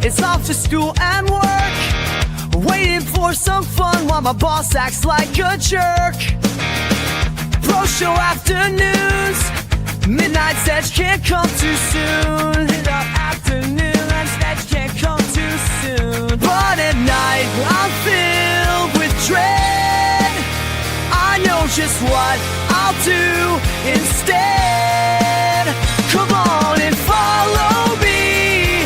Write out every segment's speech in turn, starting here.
It's off to school and work, waiting for some fun while my boss acts like a jerk. Pro show afternoons, midnight sketch can't come too soon. Afternoon and sketch can't come too soon. But at night I'm filled with dread. I know just what I'll do instead. Come on and follow me.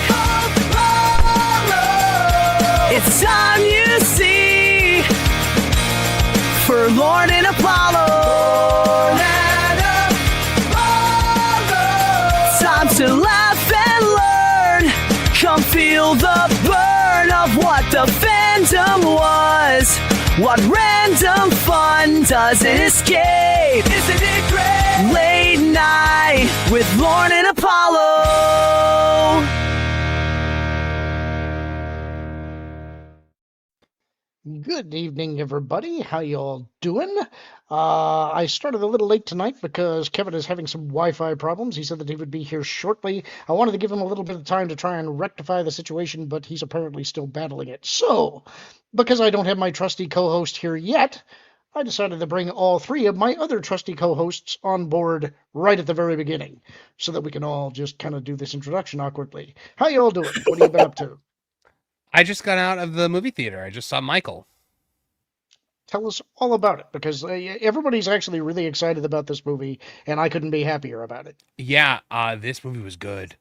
It's time you see for Lorn and Apollo. Time to laugh and learn. Come feel the burn of what the fandom was. What random fun doesn't escape? Isn't it great? Late night with Lorn and Apollo. Good evening, everybody. How y'all doing? I started a little late tonight because Kevin is having some Wi-Fi problems. He said that he would be here shortly. I wanted to give him a little bit of time to try and rectify the situation, but he's apparently still battling it. So, because I don't have my trusty co-host here yet, I decided to bring all three of my other trusty co-hosts on board right at the very beginning, so that we can all just kind of do this introduction awkwardly. How y'all doing? What have you been up to? I just got out of the movie theater. I just saw Michael. Tell us all about it, because everybody's actually really excited about this movie, and I couldn't be happier about it. Yeah, this movie was good.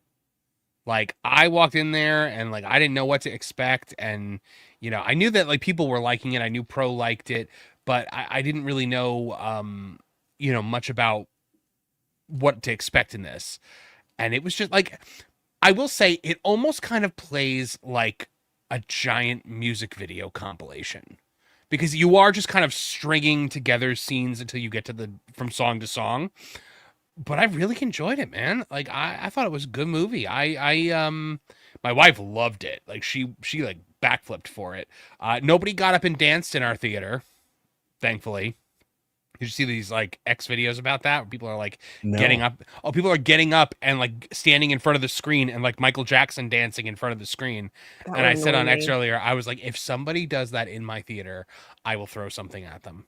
Like, I walked in there, and, like, I didn't know what to expect, and, you know, I knew that, like, people were liking it. I knew Pro liked it, but I didn't really know, you know, much about what to expect in this. And it was just, like, I will say, it almost kind of plays like a giant music video compilation, because you are just kind of stringing together scenes until you get to the from song to song. But I really enjoyed it, man. Like, I thought it was a good movie. My wife loved it. Like, she like backflipped for it. Nobody got up and danced in our theater, thankfully. Did you see these, like, X videos about that? Where people are, like, getting up. Oh, people are getting up and, like, standing in front of the screen and, like, Michael Jackson dancing in front of the screen. And I said on X earlier, I was like, if somebody does that in my theater, I will throw something at them.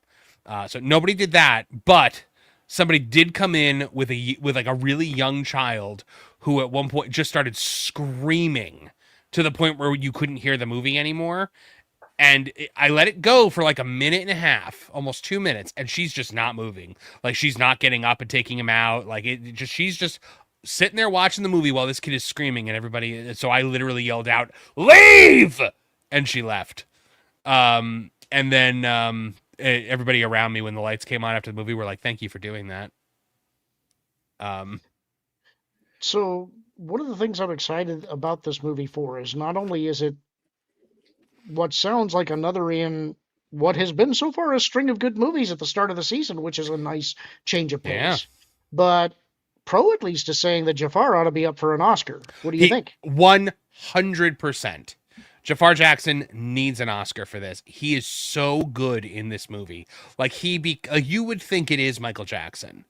So nobody did that, but somebody did come in with like a really young child who at one point just started screaming to the point where you couldn't hear the movie anymore. And I let it go for like a minute and a half, almost 2 minutes, and she's just not moving. Like, she's not getting up and taking him out. Like, she's just sitting there watching the movie while this kid is screaming, and everybody. So I literally yelled out, "Leave!" and she left. And then everybody around me, when the lights came on after the movie, were like, "Thank you for doing that." So one of the things I'm excited about this movie for is not only is it what sounds like another in what has been so far a string of good movies at the start of the season, which is a nice change of pace. Yeah. But Pro at least is saying that Jafar ought to be up for an Oscar. What do you think? 100%. Jafar Jackson needs an Oscar for this. He is so good in this movie. Like, you would think it is Michael Jackson.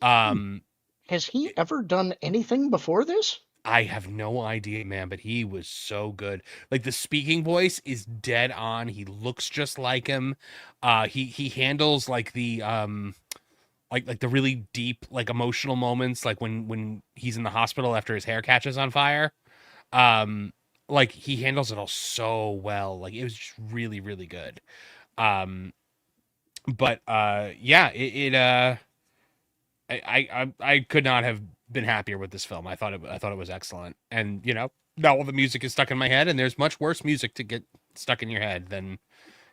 Has he ever done anything before this? I have no idea, man, but he was so good. Like, the speaking voice is dead on. He looks just like him. He handles like the like the really deep, like, emotional moments, like when he's in the hospital after his hair catches on fire. Like, he handles it all so well. Like, it was just really, really good. But yeah, I could not have been happier with this film. I thought it was excellent. And, you know, now all the music is stuck in my head, and there's much worse music to get stuck in your head than,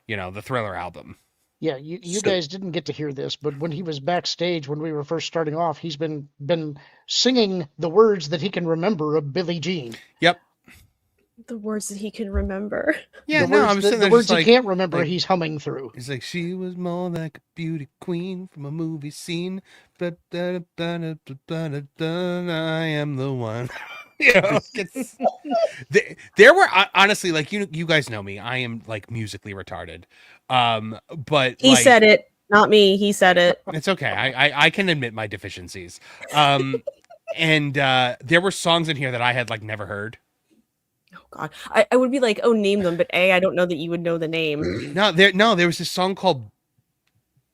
you know, the Thriller album. Yeah, you guys didn't get to hear this, but when he was backstage, when we were first starting off, he's been singing the words that he can remember of Billie Jean. Yep. The words that he can remember. Yeah, the words he can't remember, he's humming through. He's like, she was more like a beauty queen from a movie scene. I am the one. You know, there were honestly, like, you guys know me. I am, like, musically retarded. But he said it, not me. He said it. It's okay. I can admit my deficiencies. And there were songs in here that I had, like, never heard. Oh God, I would be like, oh, name them, but I don't know that you would know the name. No, there was this song called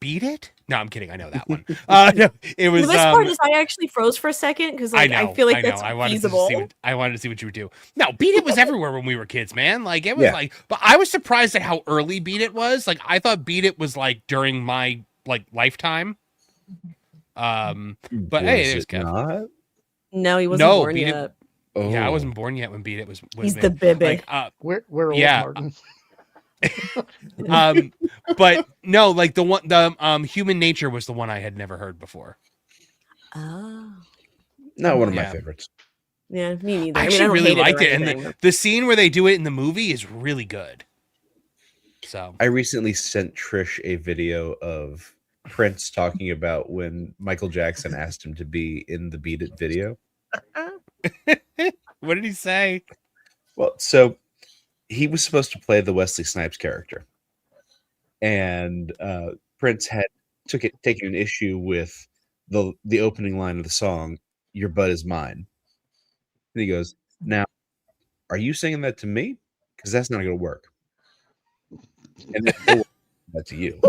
"Beat It." No, I'm kidding. I know that one. No, it was. The best part is I actually froze for a second because I like know. I feel like I know. that's I wanted feasible. to see what I wanted to see what you would do. No, Beat It was everywhere when we were kids, man. Like it was Yeah. like, but I was surprised at how early Beat It was. Like I thought Beat It was like during my like lifetime. But hey, Was there's it Kev. not? No, he wasn't No, born Beat It- yet. Oh. Yeah, I wasn't born yet when Beat It was. He's the bibby. Like, We're old, Yeah. Martin. But no, like the Human Nature was the one I had never heard before. Oh. Not one of my Yeah. favorites. Yeah, me neither. I I actually don't really hate liked or it, and anything. the scene where they do it in the movie is really good. So I recently sent Trish a video of Prince talking about when Michael Jackson asked him to be in the Beat It video. what did he say? Well, so he was supposed to play the Wesley Snipes character, and Prince had taken an issue with the opening line of the song, "Your butt is mine," and he goes, "Now, are you singing that to me? Because that's not going to work." And that's to you.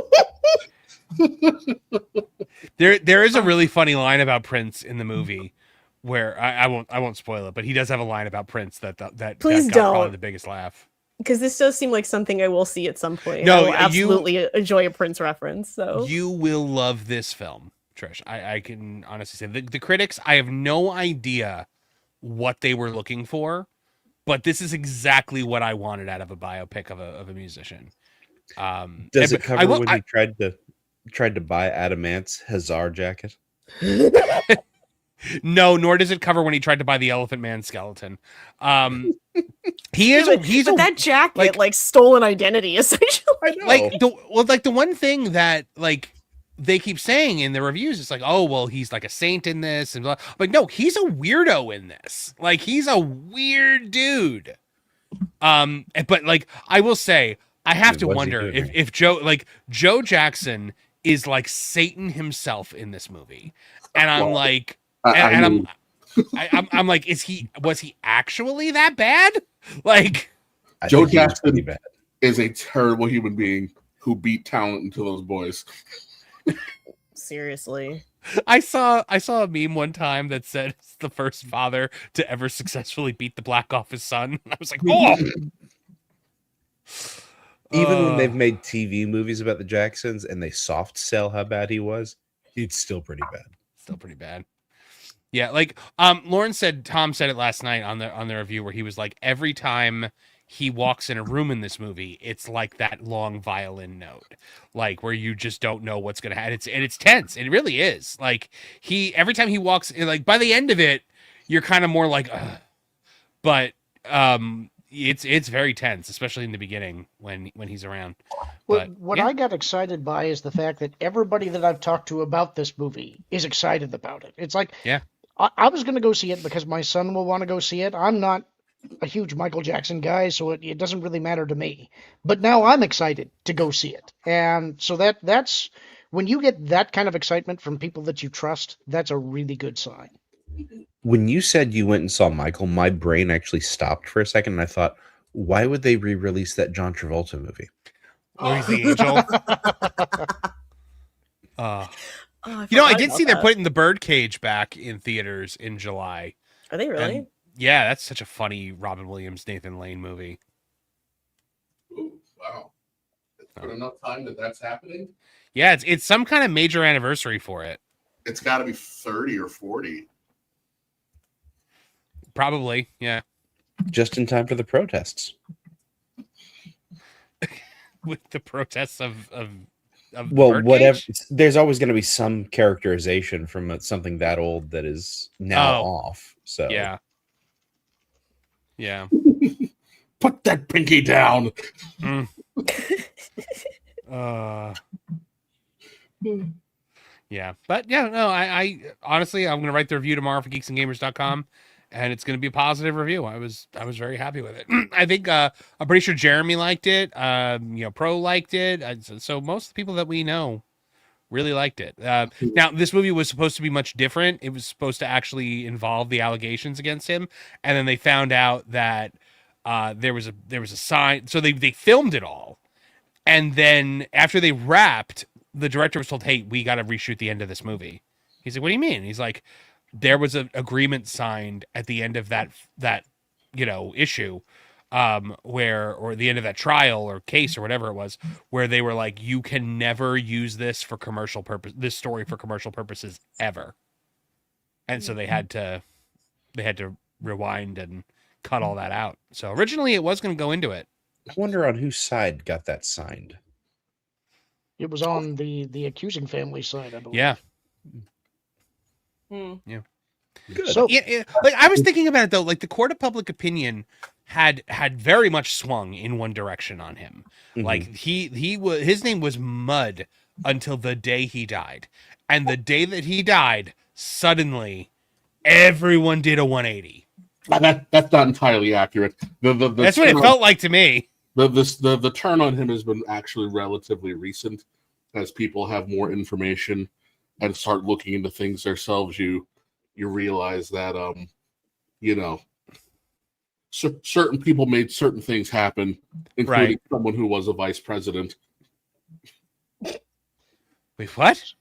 There is a really funny line about Prince in the movie where I won't spoil it, but he does have a line about Prince that Please got probably don't. the biggest laugh. Because this does seem like something I will see at some point. No, I will you- absolutely enjoy a Prince reference. So You will love this film, Trish. I can honestly say the critics. I have no idea what they were looking for, but this is exactly what I wanted out of a biopic of a musician. Does and- it cover when he tried to buy Adam Ant's Hazard jacket? No, nor does it cover when he tried to buy the Elephant Man skeleton. He is. but that jacket, like- stolen identity, essentially. I know. Like the one thing that like they keep saying in the reviews, it's like, oh well, he's like a saint in this, and blah. But no, he's a weirdo in this. Like he's a weird dude. But like I will say, I have to What's he wonder doing? if Joe Jackson is like Satan himself in this movie, and I'm Well, like, I and mean, I'm like, was he actually that bad? Like. I Joe think he was Jackson- pretty bad. is a terrible human being who beat talent into those boys. Seriously. I saw a meme one time that said it's the first father to ever successfully beat the black off his son. I was like, oh. Even when they've made TV movies about the Jacksons and they soft sell how bad he was, he's still pretty bad. Still pretty bad. Yeah, like Lorn said, Tom said it last night on the review where he was like, every time he walks in a room in this movie, it's like that long violin note, like where you just don't know what's gonna happen. It's tense. It really is. Like every time he walks in, like by the end of it, you're kind of more like, ugh. But it's very tense, especially in the beginning when he's around. But What yeah. I got excited by is the fact that everybody that I've talked to about this movie is excited about it. It's like, Yeah. I was going to go see it because my son will want to go see it. I'm not a huge Michael Jackson guy, so it doesn't really matter to me. But now I'm excited to go see it. And so that's when you get that kind of excitement from people that you trust, that's a really good sign. When you said you went and saw Michael, my brain actually stopped for a second, and I thought, why would they re-release that John Travolta movie? Where he's the angel. Oh, You know, I forgot did about see they're that. putting the Birdcage back in theaters in July. Are they really? And yeah, that's such a funny Robin Williams, Nathan Lane movie. Ooh, wow. It's been enough time that's happening. Yeah, it's some kind of major anniversary for it. It's got to be 30 or 40. Probably, yeah. Just in time for the protests. With the protests of Well, Birdcage? whatever. There's always going to be some characterization from something that old that is now Oh. off. So Yeah. Yeah. Put that pinky down. Yeah. But yeah, no, I honestly I'm gonna write the review tomorrow for geeksandgamers.com, and it's gonna be a positive review. I was very happy with it. I think I'm pretty sure Jeremy liked it. Pro liked it. So most of the people that we know really liked it. Now this movie was supposed to be much different. It was supposed to actually involve the allegations against him, and then they found out that there was a sign. So they filmed it all, and then after they wrapped, the director was told, "Hey, we got to reshoot the end of this movie." He's like, "What do you mean?" He's like, "There was an agreement signed at the end of that issue, or the end of that trial or case or whatever it was, where they were like, you can never use this story for commercial purposes ever." And so they had to rewind and cut all that out. So originally it was going to go into it. I wonder on whose side got that signed. It was on the accusing family side, I believe. Yeah. Hmm. Good. So Like I was thinking about it though, like the court of public opinion had very much swung in one direction on him. Mhm. Like his name was Mud until the day he died. And the day that he died, suddenly everyone did a 180. That's not entirely accurate. That's what it felt like to me. The turn on him has been actually relatively recent, as people have more information and start looking into things themselves. You realize that certain people made certain things happen, including Right. someone who was a vice president. Wait, what?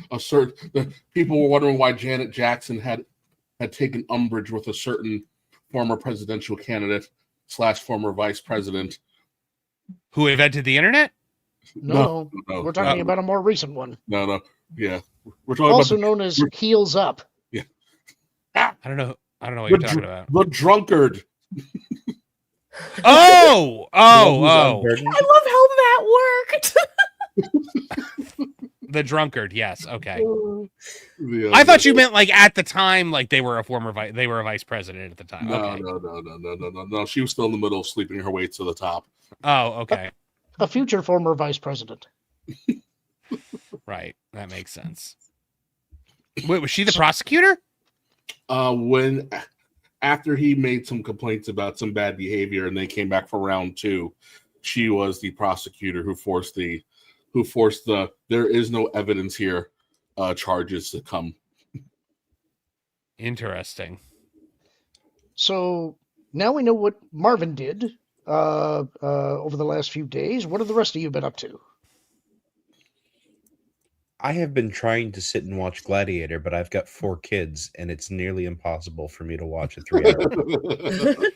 The people were wondering why Janet Jackson had taken umbrage with a certain former presidential candidate / former vice president. Who invented the internet? no, No, we're talking about a more recent one, no. Yeah, we're talking also about known as Heels Up. I don't know what you're talking about. the drunkard. Oh. Unburdened? I love how that worked. The drunkard, yes. Okay. The, I thought you meant like at the time, like they were a vice president at the time. No, Okay. no. She was still in the middle of sleeping her way to the top. Oh, okay. A future former vice president. Right. That makes sense. Wait, was she the prosecutor? When after he made some complaints about some bad behavior and they came back for round 2, she was the prosecutor who forced the there is no evidence here charges to come. Interesting. So now we know what Marvin did over the last few days. What have the rest of you been up to? I have been trying to sit and watch Gladiator, but I've got 4 kids, and it's nearly impossible for me to watch a 3-hour.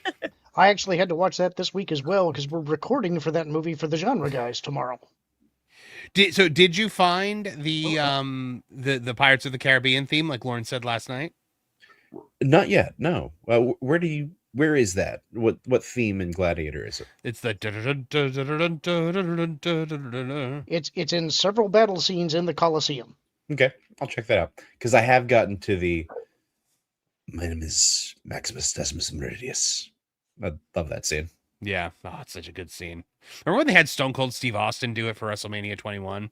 I actually had to watch that this week as well because we're recording for that movie for the Genre Guys tomorrow. Did you find the Pirates of the Caribbean theme like Lorn said last night? Not yet. No. Where is that? What theme in Gladiator is it? It's the It's in several battle scenes in the Colosseum. Okay, I'll check that out because I have gotten to the. My name is Maximus Decimus Meridius. I love that scene. Yeah. Oh, it's such a good scene. Remember when they had Stone Cold Steve Austin do it for WrestleMania 21?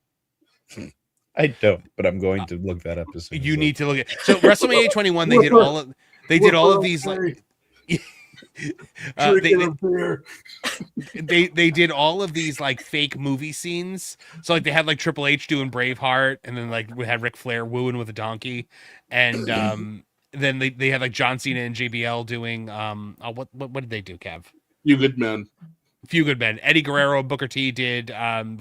I don't, but I'm going to look that up as soon. You need to look at WrestleMania 21. They did all of these like they did all of these like fake movie scenes. So like they had like Triple H doing Braveheart, and then like we had Ric Flair wooing with a donkey, and then they had like John Cena and JBL doing what did they do, Kev? You good man. Few Good Men. Eddie Guerrero and Booker T did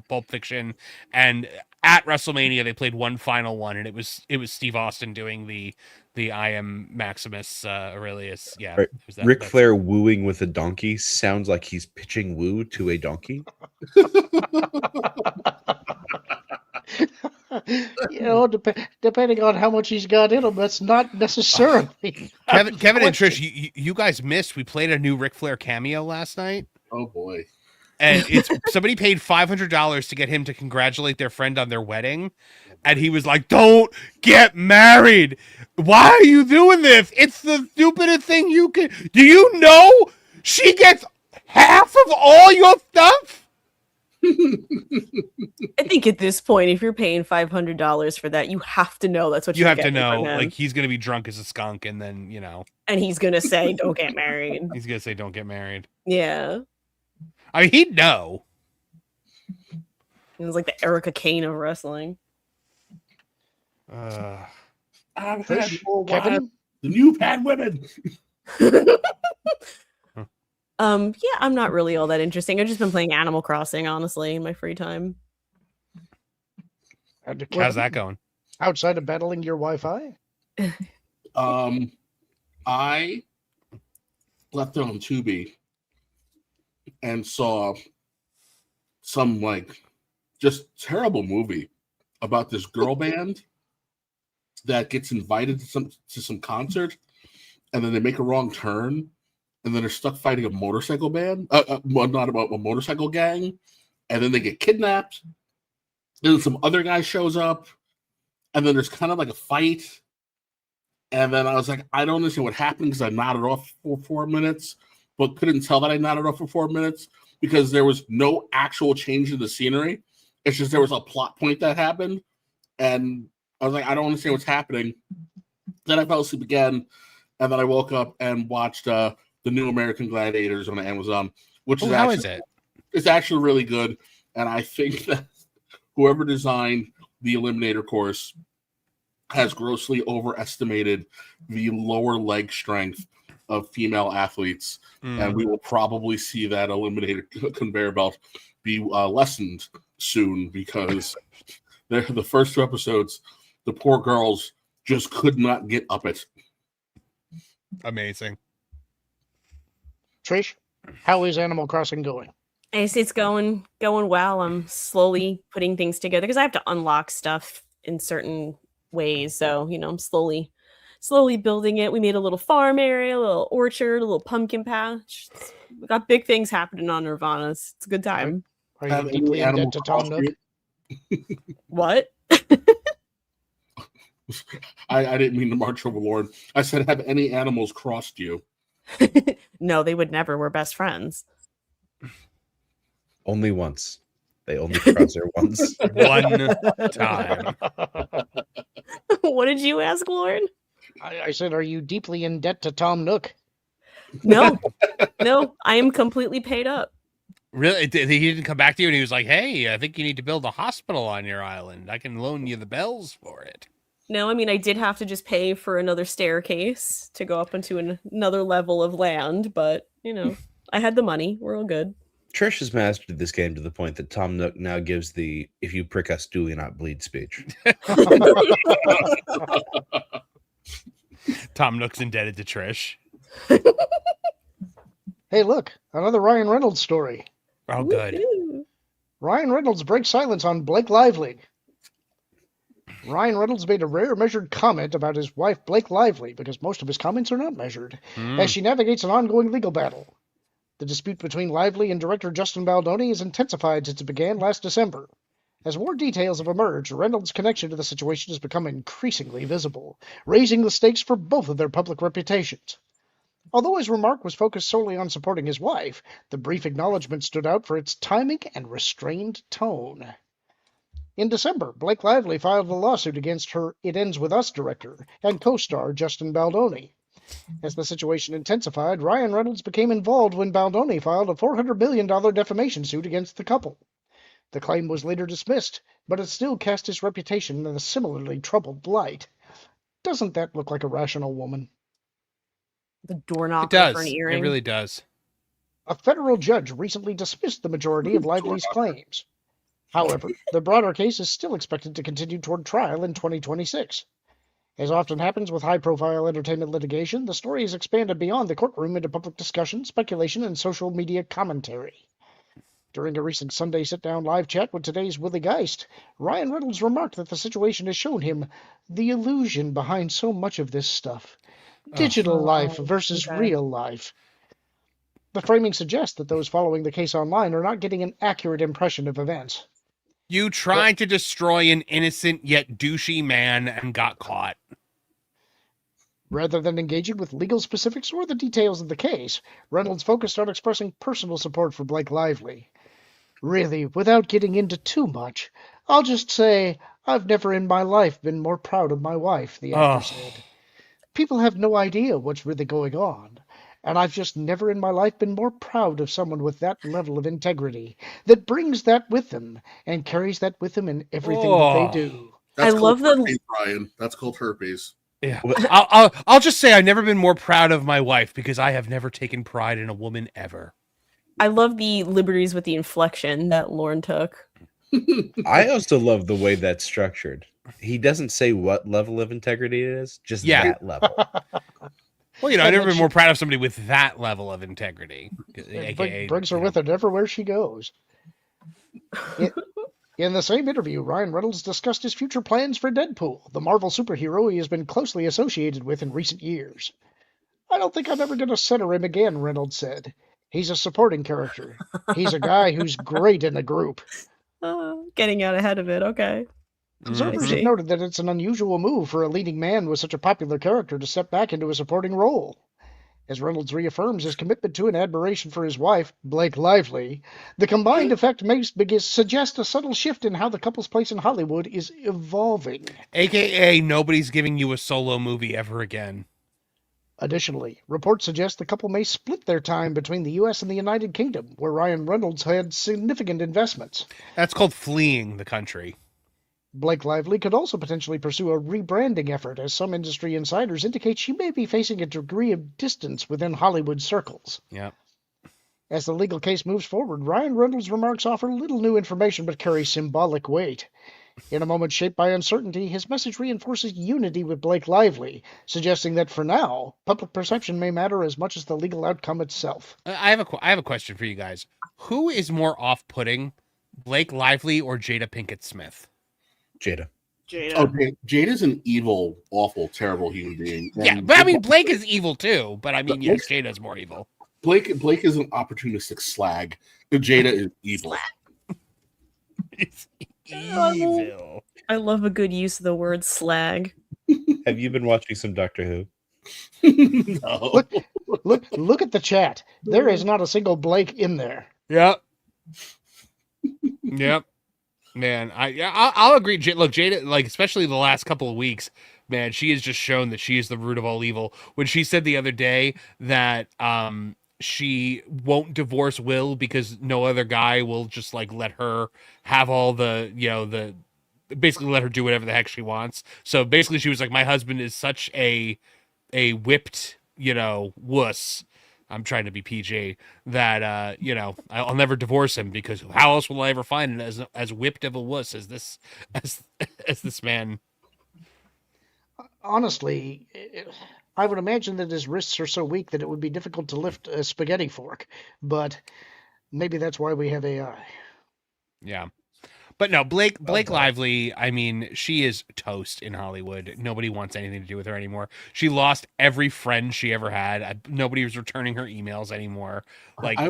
Pulp Fiction, and at WrestleMania they played one final one, and it was Steve Austin doing the I am Maximus Aurelius. Yeah, Right. it was Ric Flair wooing with a donkey sounds like he's pitching woo to a donkey. Depending on how much he's got in him, that's not necessarily. Kevin and Trish, you guys missed. We played a new Ric Flair cameo last night. Oh boy. And it's somebody paid $500 to get him to congratulate their friend on their wedding, and he was like, "Don't get married. Why are you doing this? It's the stupidest thing you can. Do you know she gets half of all your stuff?" I think at this point, if you're paying $500 for that, you have to know that's what You you're have to getting know, from him. like he's gonna be drunk as a skunk, and then and he's gonna say, "Don't get married." he's gonna say, "Don't get married." Yeah, I mean, he'd know. it was like the Erica Kane of wrestling. I've had Trish, more wives Kevin, than you've had women. Yeah, I'm not really all that interesting. I've just been playing Animal Crossing, honestly, in my free time. And How's Kevin, that going? outside of battling your Wi-Fi? I left it on Tubi and saw some just terrible movie about this girl band that gets invited to some concert, and then they make a wrong turn, and then they're stuck fighting a motorcycle band, not about a motorcycle gang, and then they get kidnapped. Then some other guy shows up, and then there's kind of like a fight. And then I was like, I don't understand what happened because I nodded off for 4 minutes, but couldn't tell that I nodded off for 4 minutes because there was no actual change in the scenery. It's just there was a plot point that happened. And I was like, I don't understand what's happening. Then I fell asleep again. And then I woke up and watched The New American Gladiators on Amazon, which is How actually, is it? It's actually really good. And I think that whoever designed the Eliminator course has grossly overestimated the lower leg strength of female athletes. And we will probably see that Eliminator conveyor belt be lessened soon because the first 2 episodes, the poor girls just could not get up it. Amazing. Trish, how is Animal Crossing going? It's going well. I'm slowly putting things together because I have to unlock stuff in certain ways. So, I'm slowly building it. We made a little farm area, a little orchard, a little pumpkin patch. We got big things happening on Nirvana's. It's a good time. Are you deeply in debt to Tom Nook? What? I didn't mean to march over Lorn. I said, have any animals crossed you? No, they would never. We're best friends. Only once. They only cross her once. One time. What did you ask, Lorn? I said, are you deeply in debt to Tom Nook? No, I am completely paid up. Really? He didn't come back to you and he was like, hey, I think you need to build a hospital on your island. I can loan you the bells for it. No, I mean, I did have to just pay for another staircase to go up into another level of land, but, I had the money. We're all good. Trish has mastered this game to the point that Tom Nook now gives the "if you prick us, do we not bleed" speech. Tom Nook's indebted to Trish. Hey, look, another Ryan Reynolds story. Oh, good. Woo-hoo. Ryan Reynolds breaks silence on Blake Lively. Ryan Reynolds made a rare measured comment about his wife, Blake Lively, because most of his comments are not measured, as she navigates an ongoing legal battle. The dispute between Lively and director Justin Baldoni has intensified since it began last December. As more details have emerged, Reynolds' connection to the situation has become increasingly visible, raising the stakes for both of their public reputations. Although his remark was focused solely on supporting his wife, the brief acknowledgement stood out for its timing and restrained tone. In December, Blake Lively filed a lawsuit against her It Ends With Us director and co-star Justin Baldoni. As the situation intensified, Ryan Reynolds became involved when Baldoni filed a $400 million defamation suit against the couple. The claim was later dismissed, but it still cast his reputation in a similarly troubled light. Doesn't that look like a rational woman? The door knocker It does. for an earring. It really does. A federal judge recently dismissed the majority of Lively's claims. However, the broader case is still expected to continue toward trial in 2026. As often happens with high-profile entertainment litigation, the story has expanded beyond the courtroom into public discussion, speculation, and social media commentary. During a recent Sunday sit-down live chat with Today's Willie Geist, Ryan Reynolds remarked that the situation has shown him the illusion behind so much of this stuff. Digital life versus real life. The framing suggests that those following the case online are not getting an accurate impression of events. You tried to destroy an innocent yet douchey man and got caught. Rather than engaging with legal specifics or the details of the case, Reynolds focused on expressing personal support for Blake Lively. Really, without getting into too much, I'll just say I've never in my life been more proud of my wife, the actor said. People have no idea what's really going on, and I've just never in my life been more proud of someone with that level of integrity, that brings that with them and carries that with them in everything that they do. That's I love the herpes, Brian. That's called herpes. Yeah. Well- I'll just say I've never been more proud of my wife because I have never taken pride in a woman ever. I love the liberties with the inflection that Lorn took. I also love the way that's structured. He doesn't say what level of integrity it is, just Yeah. that level. Well, I've And never then been more proud of somebody with that level of integrity. AKA, brings her with her everywhere she goes. In the same interview, Ryan Reynolds discussed his future plans for Deadpool, the Marvel superhero he has been closely associated with in recent years. I don't think I'm ever going to center him again, Reynolds said. He's a supporting character. He's a guy who's great in a group. Getting out ahead of it. Okay. Observers see. have noted that it's an unusual move for a leading man with such a popular character to step back into a supporting role. As Reynolds reaffirms his commitment to and admiration for his wife, Blake Lively, the combined effect may suggest a subtle shift in how the couple's place in Hollywood is evolving. AKA, nobody's giving you a solo movie ever again. Additionally, reports suggest the couple may split their time between the U.S. and the United Kingdom, where Ryan Reynolds had significant investments. That's called fleeing the country. Blake Lively could also potentially pursue a rebranding effort, as some industry insiders indicate she may be facing a degree of distance within Hollywood circles. Yep. As the legal case moves forward, Ryan Reynolds' remarks offer little new information but carry symbolic weight. In a moment shaped by uncertainty, his message reinforces unity with Blake Lively, suggesting that for now, public perception may matter as much as the legal outcome itself. I have a question for you guys. Who is more off-putting, Blake Lively or Jada Pinkett Smith? Jada. Oh, Jada's an evil, awful, terrible human being. Yeah, And but I mean, Blake is evil too. But I mean, yes, Jada's more evil. Blake is an opportunistic slag. Jada is evil. It's evil. I love a good use of the word slag. Have you been watching some Doctor Who? No. Look at the chat. There is not a single Blake in there. Yep. Yep. Man, I'll agree. Look, Jada, like especially the last couple of weeks, man, she has just shown that she is the root of all evil. When she said the other day that she won't divorce Will because no other guy will just like let her have all the basically let her do whatever the heck she wants. So basically, she was like, my husband is such a whipped wuss. I'm trying to be PG, that I'll never divorce him because how else will I ever find it as whipped of a wuss as this man? Honestly, I would imagine that his wrists are so weak that it would be difficult to lift a spaghetti fork, but maybe that's why we have AI. Yeah. But no, Blake Lively, I mean, she is toast in Hollywood. Nobody wants anything to do with her anymore. She lost every friend she ever had. Nobody was returning her emails anymore. Like I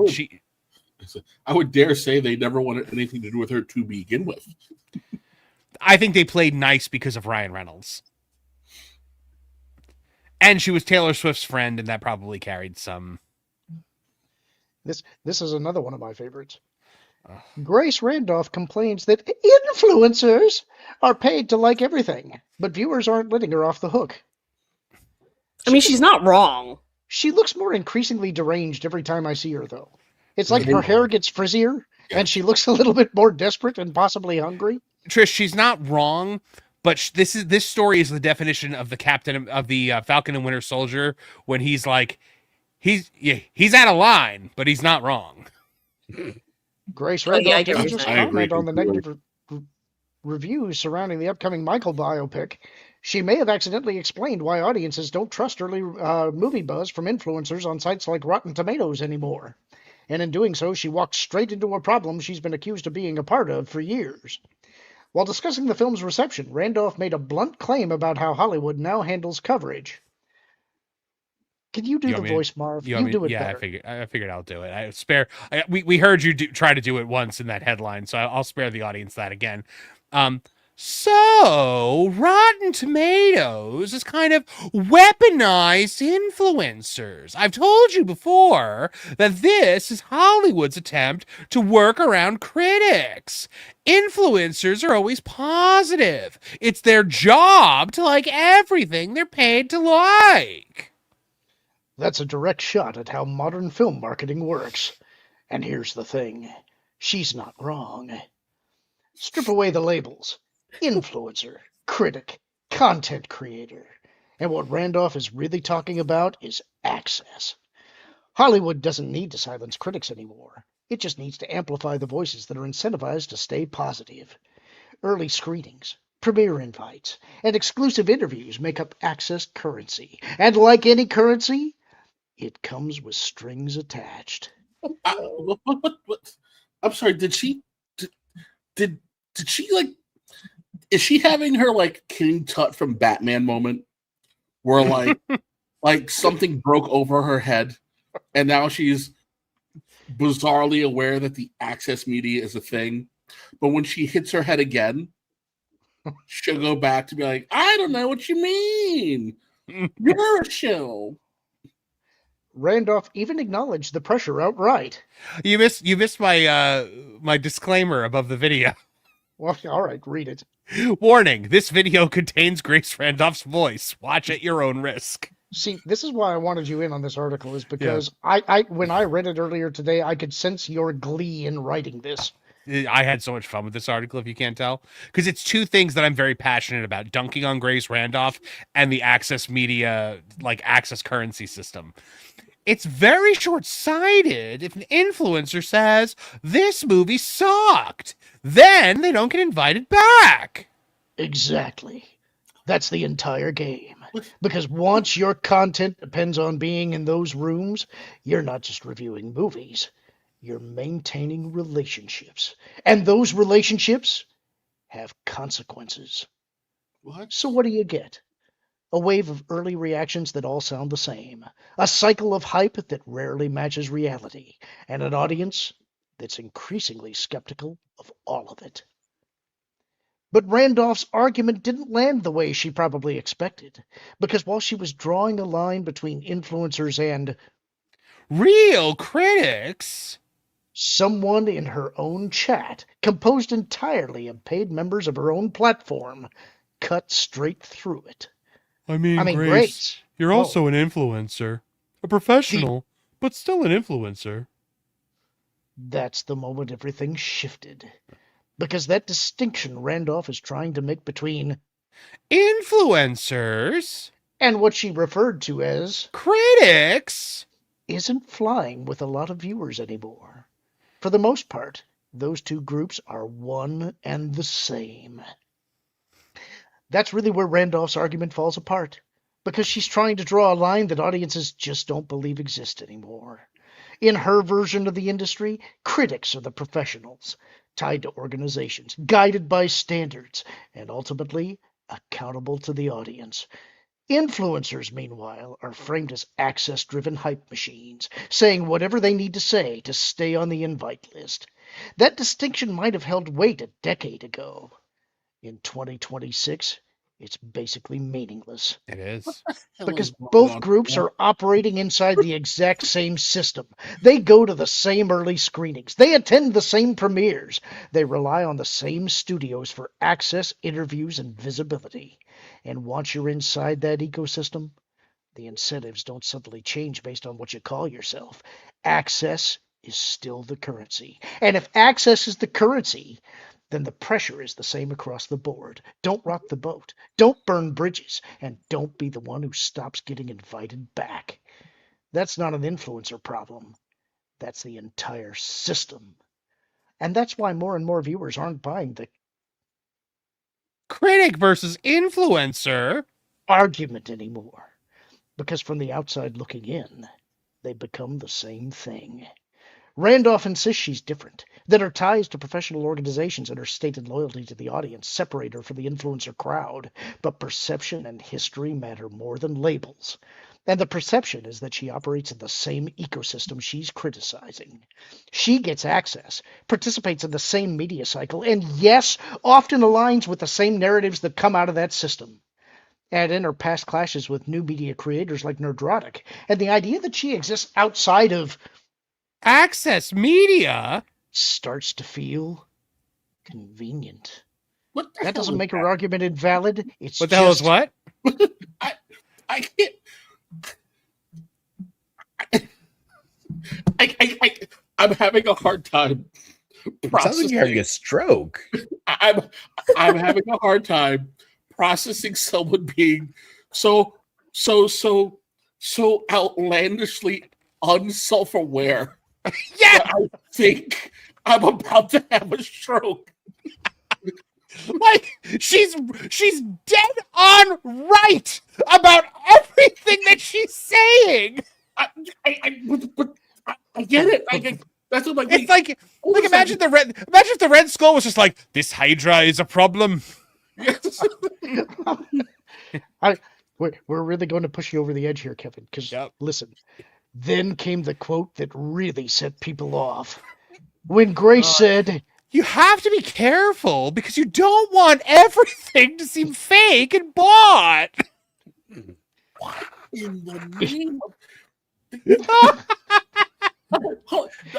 would dare say they never wanted anything to do with her to begin with. I think they played nice because of Ryan Reynolds. And she was Taylor Swift's friend, and that probably carried some. This is another one of my favorites. Grace Randolph complains that influencers are paid to like everything, but viewers aren't letting her off the hook. I mean, she's not wrong. She looks more increasingly deranged every time I see her, though. It's like her hair gets frizzier, and she looks a little bit more desperate and possibly hungry. Trish, she's not wrong, but this story is the definition of the captain of the Falcon and Winter Soldier when he's like, he's out of line, but he's not wrong. Grace yeah, Randolph I get didn't what just you're saying. comment on the negative reviews surrounding the upcoming Michael biopic. She may have accidentally explained why audiences don't trust early movie buzz from influencers on sites like Rotten Tomatoes anymore. And in doing so, she walked straight into a problem she's been accused of being a part of for years. While discussing the film's reception, Randolph made a blunt claim about how Hollywood now handles coverage. Can you do the voice, Marv? You do it better. I figured I'll do it. We heard you try to do it once in that headline, so I'll spare the audience that again. So Rotten Tomatoes is kind of weaponized influencers. I've told you before that this is Hollywood's attempt to work around critics. Influencers are always positive. It's their job to like everything they're paid to like. That's a direct shot at how modern film marketing works. And here's the thing. She's not wrong. Strip away the labels. Influencer, critic, content creator. And what Randolph is really talking about is access. Hollywood doesn't need to silence critics anymore. It just needs to amplify the voices that are incentivized to stay positive. Early screenings, premiere invites, and exclusive interviews make up access currency. And like any currency, it comes with strings attached. What? I'm sorry. Did she like? Is she having her like King Tut from Batman moment, where like something broke over her head, and now she's bizarrely aware that the access media is a thing, but when she hits her head again, she'll go back to be like, I don't know what you mean. You're a show. Randolph even acknowledged the pressure outright. You missed my my disclaimer above the video. Well, all right, read it. Warning, this video contains Grace Randolph's voice. Watch at your own risk. See, this is why I wanted you in on this article, is because I when I read it earlier today, I could sense your glee in writing this. I had so much fun with this article, if you can't tell, because it's two things that I'm very passionate about: dunking on Grace Randolph and the access media, like access currency system. It's very short-sighted if an influencer says this movie sucked. Then they don't get invited back. Exactly. That's the entire game. Because once your content depends on being in those rooms, you're not just reviewing movies. You're maintaining relationships. And those relationships have consequences. What? So what do you get? A wave of early reactions that all sound the same. A cycle of hype that rarely matches reality. And an audience that's increasingly skeptical of all of it. But Randolph's argument didn't land the way she probably expected. Because while she was drawing a line between influencers and real critics, someone in her own chat, composed entirely of paid members of her own platform, cut straight through it. I mean, Grace, you're also an influencer. A professional, but still an influencer. That's the moment everything shifted. Because that distinction Randolph is trying to make between influencers and what she referred to as critics isn't flying with a lot of viewers anymore. For the most part, those two groups are one and the same. That's really where Randolph's argument falls apart, because she's trying to draw a line that audiences just don't believe exists anymore. In her version of the industry, critics are the professionals, tied to organizations, guided by standards, and ultimately accountable to the audience. Influencers, meanwhile, are framed as access-driven hype machines, saying whatever they need to say to stay on the invite list. That distinction might have held weight a decade ago. In 2026, it's basically meaningless. It is. Because both groups are operating inside the exact same system. They go to the same early screenings. They attend the same premieres. They rely on the same studios for access, interviews, and visibility. And once you're inside that ecosystem, the incentives don't suddenly change based on what you call yourself. Access is still the currency. And if access is the currency, then the pressure is the same across the board. Don't rock the boat. Don't burn bridges. And don't be the one who stops getting invited back. That's not an influencer problem. That's the entire system. And that's why more and more viewers aren't buying the critic versus influencer argument anymore. Because from the outside looking in, they become the same thing. Randolph insists she's different, that her ties to professional organizations and her stated loyalty to the audience separate her from the influencer crowd, but perception and history matter more than labels. And the perception is that she operates in the same ecosystem she's criticizing. She gets access, participates in the same media cycle, and yes, often aligns with the same narratives that come out of that system. Add in her past clashes with new media creators like Nerdrotic, and the idea that she exists outside of access media starts to feel convenient. What that doesn't make her argument invalid. It's what the hell is what? I can't. I'm having a hard time. It sounds like you're having a stroke. I'm having a hard time processing someone being so so outlandishly unself-aware. Yeah, that I think I'm about to have a stroke. like she's dead on right about everything that she's saying. I get it. That's what It's like imagine if the Red Skull was just like, this Hydra is a problem. We're really going to push you over the edge here, Kevin, because listen, then came the quote that really set people off. When Grace said, you have to be careful because you don't want everything to seem fake and bought. What in the name of...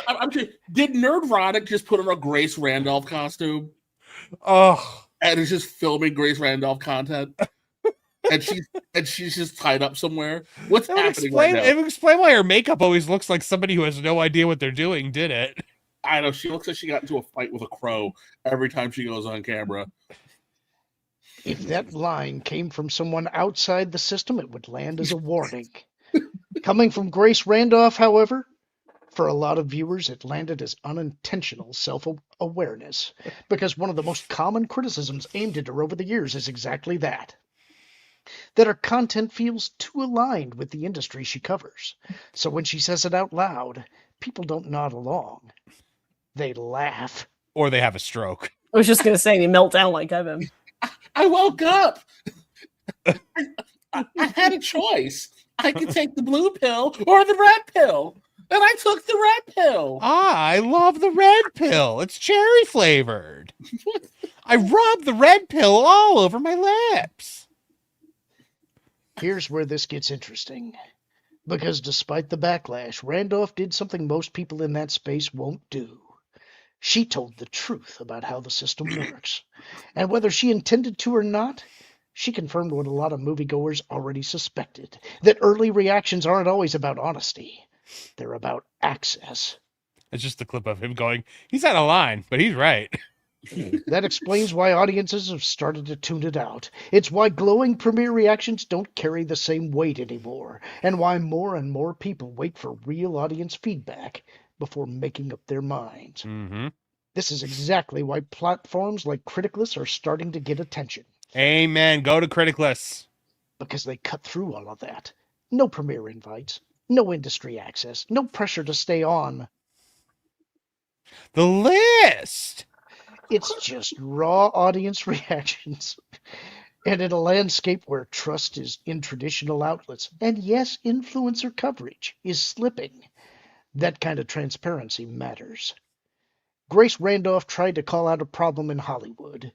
I'm sure, did Nerdrotic just put on a Grace Randolph costume? Oh, And is just filming Grace Randolph content? and she's just tied up somewhere? What's happening right now? It would explain why her makeup always looks like somebody who has no idea what they're doing, did it? I know, she looks like she got into a fight with a crow every time she goes on camera. if that line came from someone outside the system, it would land as a warning. Coming from Grace Randolph, however, for a lot of viewers, it landed as unintentional self-awareness, because one of the most common criticisms aimed at her over the years is exactly that her content feels too aligned with the industry she covers. So when she says it out loud, people don't nod along. They laugh. Or they have a stroke. I was just going to say, they melt down like Kevin. I woke up. I had a choice. I could take the blue pill or the red pill. And I took the red pill. I love the red pill. It's cherry flavored. I rubbed the red pill all over my lips. Here's where this gets interesting. Because despite the backlash, Randolph did something most people in that space won't do. She told the truth about how the system works. And whether she intended to or not, she confirmed what a lot of moviegoers already suspected, that early reactions aren't always about honesty. They're about access. It's just the clip of him going, he's out of line, but he's right. That explains why audiences have started to tune it out. It's why glowing premiere reactions don't carry the same weight anymore, and why more and more people wait for real audience feedback before making up their minds. Mm-hmm. This is exactly why platforms like Criticless are starting to get attention. Amen. Go to Criticless. Because they cut through all of that. No premiere invites, no industry access, no pressure to stay on. The list! It's just raw audience reactions. And in a landscape where trust is in traditional outlets, and yes, influencer coverage is slipping, that kind of transparency matters. Grace Randolph tried to call out a problem in Hollywood.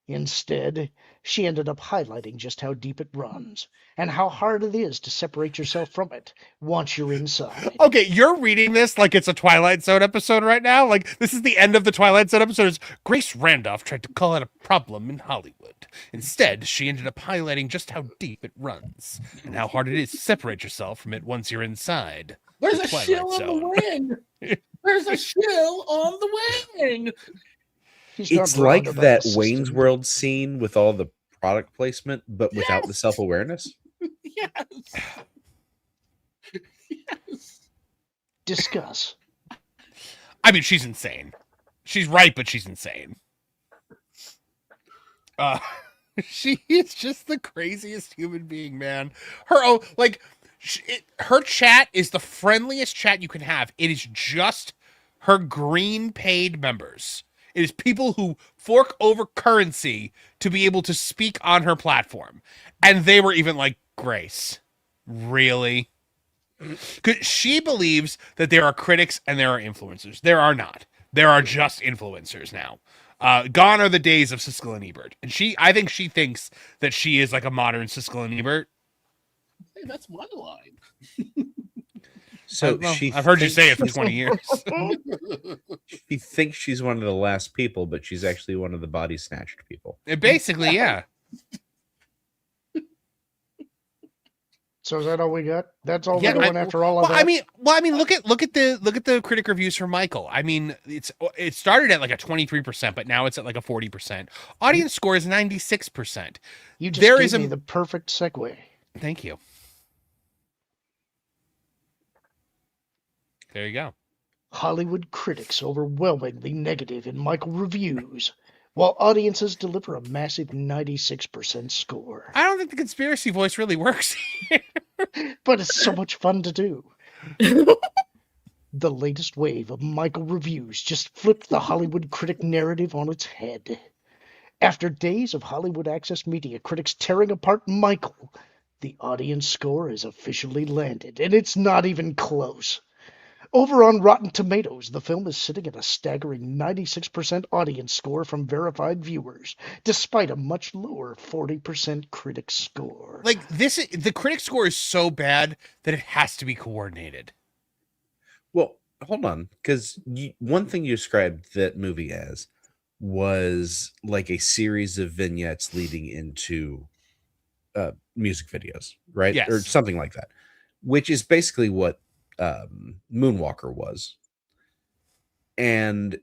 Instead, she ended up highlighting just how deep it runs, and how hard it is to separate yourself from it once you're inside. Okay, you're reading this like it's a Twilight Zone episode right now. Like, this is the end of the Twilight Zone episode. It's Grace Randolph tried to call out a problem in Hollywood. Instead, she ended up highlighting just how deep it runs, and how hard it is to separate yourself from it once you're inside. There's the a Twilight shill on Zone. the wing. There's a shill on the wing. It's like that Wayne's World scene with all the product placement, but without the self-awareness. Yes. Yes. Discuss. I mean, she's insane. She's right, but she's insane. She is just the craziest human being, man. Her chat is the friendliest chat you can have. It is just her green paid members. It is people who fork over currency to be able to speak on her platform. And they were even like, Grace, really? Because she believes that there are critics and there are influencers. There are not. There are just influencers now. Gone are the days of Siskel and Ebert. And I think she thinks that she is like a modern Siskel and Ebert. Hey, that's my line. So I've heard you say it for 20 years. She thinks she's one of the last people, but she's actually one of the body snatched people. Basically, yeah. So is that all we got? That's all we're going after all of that? I mean, look at the critic reviews for Michael. I mean, it started at like a 23%, but now it's at like a 40%. Audience score is 96%. You just gave me the perfect segue. Thank you. There you go. Hollywood critics overwhelmingly negative in Michael reviews, while audiences deliver a massive 96% score. I don't think the conspiracy voice really works. But it's so much fun to do. The latest wave of Michael reviews just flipped the Hollywood critic narrative on its head. After days of Hollywood Access Media critics tearing apart Michael, the audience score is officially landed, and it's not even close. Over on Rotten Tomatoes, the film is sitting at a staggering 96% audience score from verified viewers, despite a much lower 40% critic score. Like the critic score is so bad that it has to be coordinated. Well, hold on, because one thing you described that movie as was like a series of vignettes leading into music videos, right? Yes. Or something like that, which is basically what Moonwalker was. And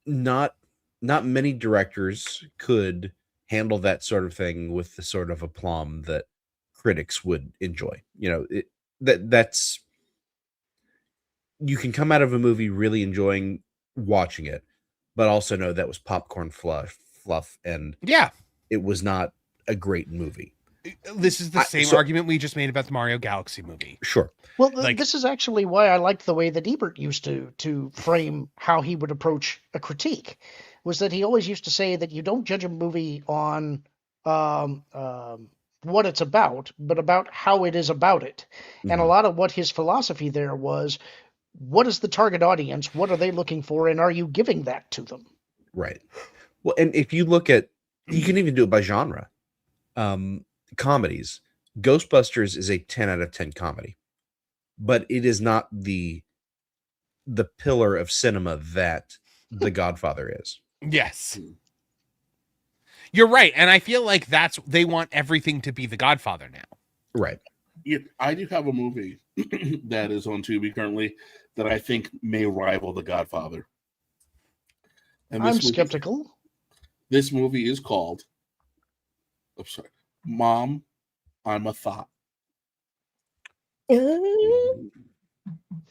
not many directors could handle that sort of thing with the sort of aplomb that critics would enjoy. You know, that's you can come out of a movie really enjoying watching it, but also know that was popcorn fluff, and Yeah. it was not a great movie. This is the same argument we just made about the Mario Galaxy movie. Sure. Well, Like- this is actually why I liked the way that Ebert used to frame how he would approach a critique, was that he always used to say that you don't judge a movie on what it's about, but about how it is about it. And a Mhm. lot of what his philosophy there was, what is the target audience? What are they looking for? And are you giving that to them? Right. Well, and if you look at, you can even do it by genre. Comedies. Ghostbusters is a 10 out of 10 comedy, but it is not the pillar of cinema that The Godfather is. Yes. You're right. And I feel like they want everything to be the Godfather now. Right. Yeah, I do have a movie that is on Tubi currently that I think may rival The Godfather. And I'm skeptical. This movie is called, I'm sorry, Mom, I'm a Thought.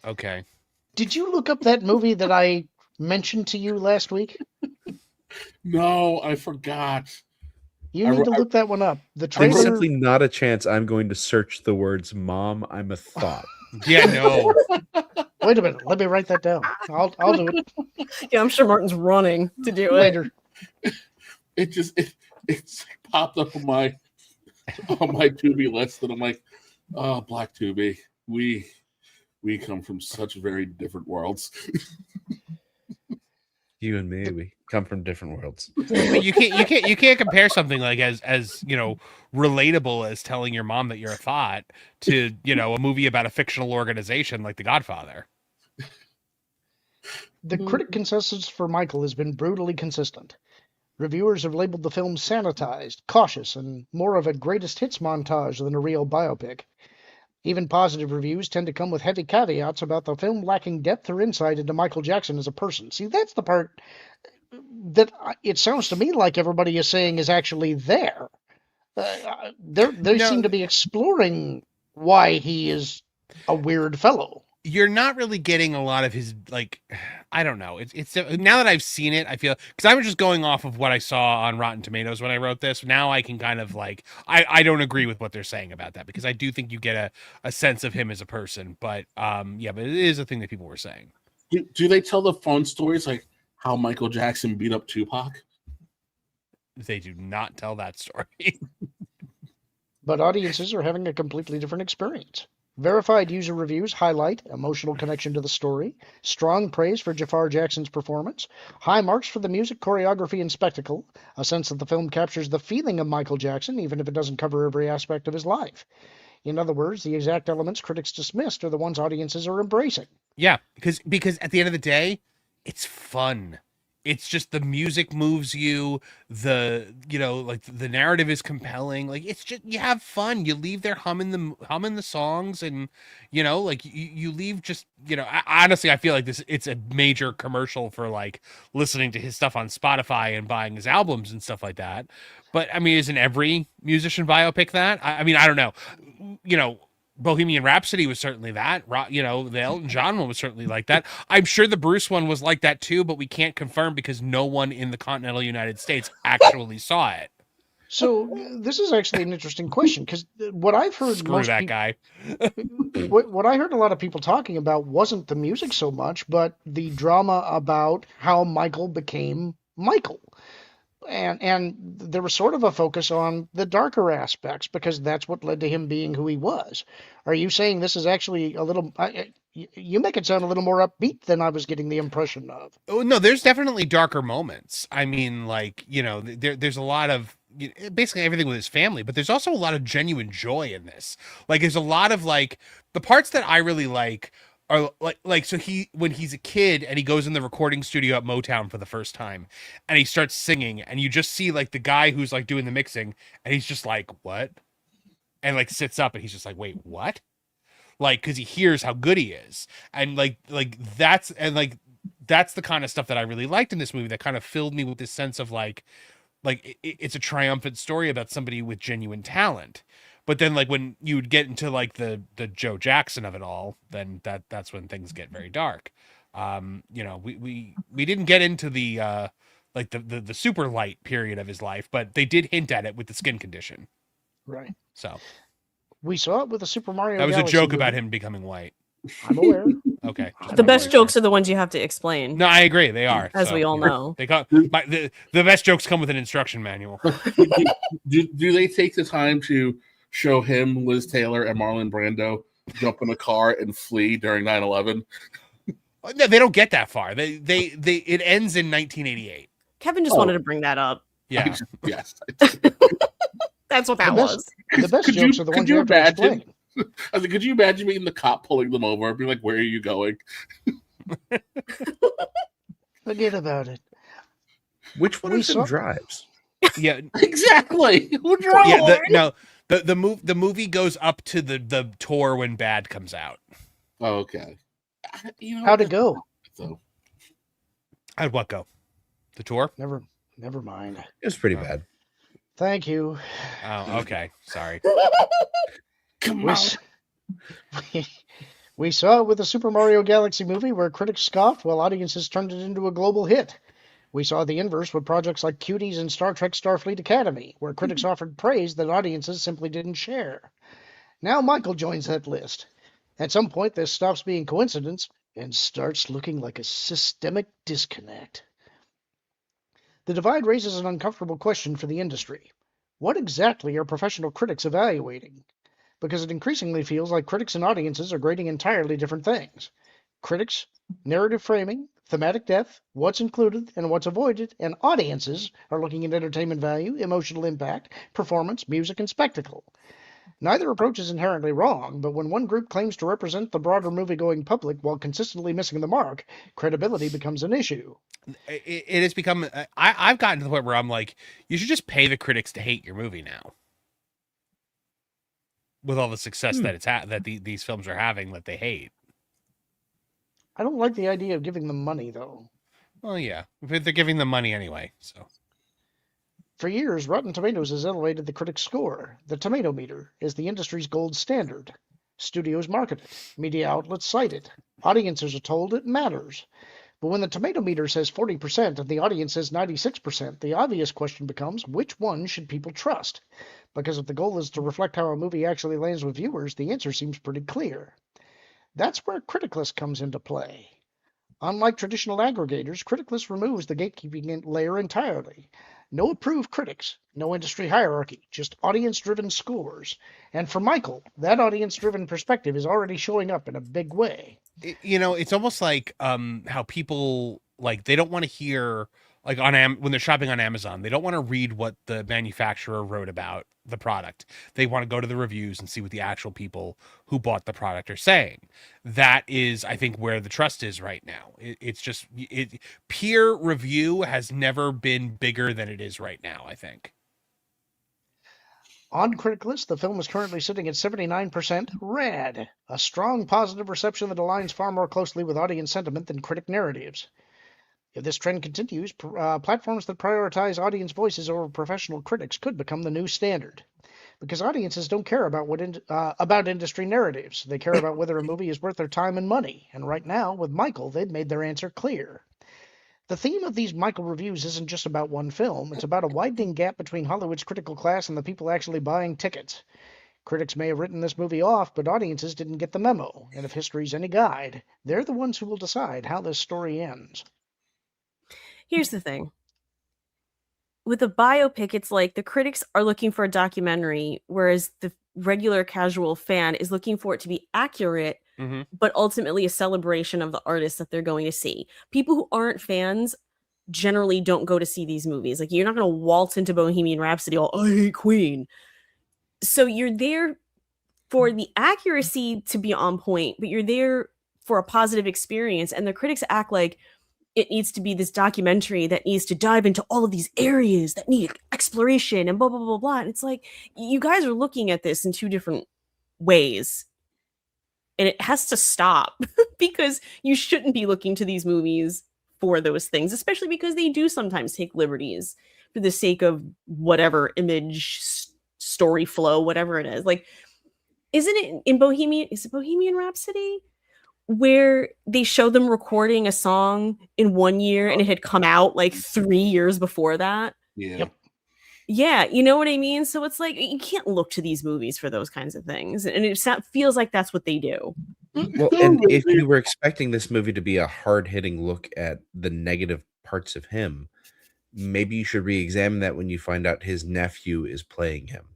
Okay. Did you look up that movie that I mentioned to you last week? No, I forgot. You need to look that one up. The trailer. There's simply not a chance I'm going to search the words "Mom, I'm a Thought." Yeah, no. Wait a minute. Let me write that down. I'll do it Yeah, I'm sure Martin's running to do it. later. It's popped up on my Tubi list, and I'm like, oh, Black Tubi, we come from such very different worlds. You and me, we come from different worlds. But you can't compare something like as relatable as telling your mom that you're a thought to a movie about a fictional organization like The Godfather. The critic consensus for Michael has been brutally consistent. Reviewers have labeled the film sanitized, cautious, and more of a greatest hits montage than a real biopic. Even positive reviews tend to come with heavy caveats about the film lacking depth or insight into Michael Jackson as a person. See, that's the part that it sounds to me like everybody is saying is actually there. They seem to be exploring why he is a weird fellow. You're not really getting a lot of his, like, I don't know. It's now that I've seen it, I feel, because I was just going off of what I saw on Rotten Tomatoes when I wrote this. Now I can kind of like, I don't agree with what they're saying about that, because I do think you get a sense of him as a person. But yeah, but it is a thing that people were saying. Do they tell the fun stories like how Michael Jackson beat up Tupac? They do not tell that story. But audiences are having a completely different experience. Verified user reviews highlight emotional connection to the story, strong praise for Jafar Jackson's performance, high marks for the music, choreography, and spectacle, a sense that the film captures the feeling of Michael Jackson, even if it doesn't cover every aspect of his life. In other words, the exact elements critics dismissed are the ones audiences are embracing. Yeah, because at the end of the day, it's fun. It's just the music moves you, the narrative is compelling. Like, it's just, you have fun. You leave there humming the songs, and you leave just, honestly, I feel like it's a major commercial for like listening to his stuff on Spotify and buying his albums and stuff like that. But I mean, isn't every musician biopic that? I mean, I don't know. Bohemian Rhapsody was certainly that. You know, the Elton John one was certainly like that. I'm sure the Bruce one was like that too, but we can't confirm because no one in the continental United States actually saw it. So this is actually an interesting question, because what I've heard Screw that guy. what I heard a lot of people talking about wasn't the music so much, but the drama about how Michael became Michael. And there was sort of a focus on the darker aspects because that's what led to him being who he was. Are you saying this is actually a little? You make it sound a little more upbeat than I was getting the impression of. Oh, no, there's definitely darker moments. I mean, like, you know, there's a lot of basically everything with his family, but there's also a lot of genuine joy in this. Like, there's a lot of like the parts that I really like are like so when he's a kid and he goes in the recording studio at Motown for the first time and he starts singing and you just see like the guy who's like doing the mixing and he's just like, what? And like sits up and he's just like, wait, what? Like, because he hears how good he is. And that's the kind of stuff that I really liked in this movie that kind of filled me with this sense of like it's a triumphant story about somebody with genuine talent. But then like when you would get into like the Joe Jackson of it all, then that's when things get very dark. You know, we didn't get into the like the super light period of his life, but they did hint at it with the skin condition. Right. So we saw it with the Super Mario. that was Galaxy a joke movie. about him becoming white. I'm aware. Okay. The best jokes are the ones you have to explain. No, I agree. They are, as we all know. They got the best jokes come with an instruction manual. do they take the time to show him, Liz Taylor, and Marlon Brando jump in a car and flee during 9/11? No, they don't get that far. They it ends in 1988. Kevin just wanted to bring that up. Yeah. Yes. That's what that was. The best jokes are the ones you have to explain. I mean, could you imagine being the cop pulling them over and being like, "Where are you going?" Forget about it. Which one of them drives? Yeah, exactly. Who drives? Yeah, the movie goes up to the tour when Bad comes out. Oh, okay. You know, How'd it go? So How'd what go? The tour? Never mind. It was pretty bad. Thank you. Oh, okay. Sorry. come on. We saw it with the Super Mario Galaxy movie where critics scoffed while audiences turned it into a global hit. We saw the inverse with projects like Cuties and Star Trek Starfleet Academy, where critics offered praise that audiences simply didn't share. Now Michael joins that list. At some point, this stops being coincidence and starts looking like a systemic disconnect. The divide raises an uncomfortable question for the industry. What exactly are professional critics evaluating? Because it increasingly feels like critics and audiences are grading entirely different things. Critics, narrative framing, thematic depth, what's included and what's avoided, and audiences are looking at entertainment value, emotional impact, performance, music, and spectacle. Neither approach is inherently wrong, but when one group claims to represent the broader movie-going public while consistently missing the mark, credibility becomes an issue. It has become. I've gotten to the point where I'm like, you should just pay the critics to hate your movie now. With all the success that these films are having, that they hate. I don't like the idea of giving them money, though. Well, yeah, but they're giving them money anyway, so. For years, Rotten Tomatoes has elevated the critic score. The tomato meter is the industry's gold standard. Studios market it. Media outlets cite it. Audiences are told it matters. But when the tomato meter says 40% and the audience says 96%, the obvious question becomes, which one should people trust? Because if the goal is to reflect how a movie actually lands with viewers, the answer seems pretty clear. That's where Criticlist comes into play. Unlike traditional aggregators, Criticlist removes the gatekeeping layer entirely. No approved critics, no industry hierarchy, just audience-driven scores. And for Michael, that audience-driven perspective is already showing up in a big way. It's almost like how people, like, they don't want to hear, like, when they're shopping on Amazon, they don't want to read what the manufacturer wrote about the product. They want to go to the reviews and see what the actual people who bought the product are saying. That is, I think, where the trust is right now. It's just peer review has never been bigger than it is right now, I think. On Criticlist, the film is currently sitting at 79% rad, a strong positive reception that aligns far more closely with audience sentiment than critic narratives. If this trend continues, platforms that prioritize audience voices over professional critics could become the new standard. because audiences don't care about about industry narratives. They care about whether a movie is worth their time and money. And right now, with Michael, they've made their answer clear. The theme of these Michael reviews isn't just about one film. It's about a widening gap between Hollywood's critical class and the people actually buying tickets. Critics may have written this movie off, but audiences didn't get the memo. And if history's any guide, they're the ones who will decide how this story ends. Here's the thing. With a biopic, it's like the critics are looking for a documentary, whereas the regular casual fan is looking for it to be accurate, but ultimately a celebration of the artist that they're going to see. People who aren't fans generally don't go to see these movies. Like, you're not going to waltz into Bohemian Rhapsody all, I hate Queen. So you're there for the accuracy to be on point, but you're there for a positive experience. And the critics act like it needs to be this documentary that needs to dive into all of these areas that need exploration and blah, blah, blah, blah. And it's like, you guys are looking at this in two different ways. And it has to stop because you shouldn't be looking to these movies for those things, especially because they do sometimes take liberties for the sake of whatever image, story flow, whatever it is. Like, isn't it in Bohemian Rhapsody where they show them recording a song in 1 year and it had come out like 3 years before that? Yeah. Yep. Yeah, you know what I mean? So it's like, you can't look to these movies for those kinds of things. And it feels like that's what they do. Well, and if you were expecting this movie to be a hard-hitting look at the negative parts of him, maybe you should re-examine that when you find out his nephew is playing him.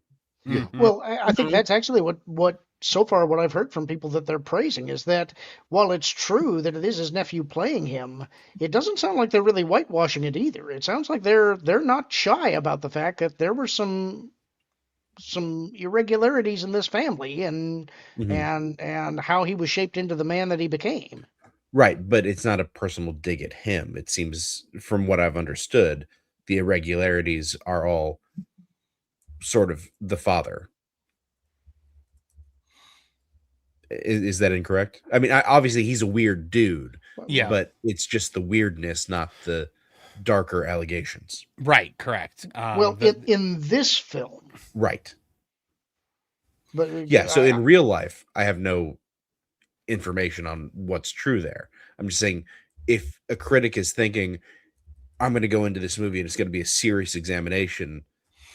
Well, I think that's actually what so far what I've heard from people that they're praising is that while it's true that it is his nephew playing him, it doesn't sound like they're really whitewashing it either. It sounds like they're not shy about the fact that there were some irregularities in this family and how he was shaped into the man that he became. Right, but it's not a personal dig at him. It seems, from what I've understood, the irregularities are all sort of the father. Is that incorrect? I mean, obviously he's a weird dude, Yeah. but it's just the weirdness, not the darker allegations. Right, correct. Well, in this film, Right. but Yeah, so in real life, I have no information on what's true there. I'm just saying, if a critic is thinking, I'm going to go into this movie and it's going to be a serious examination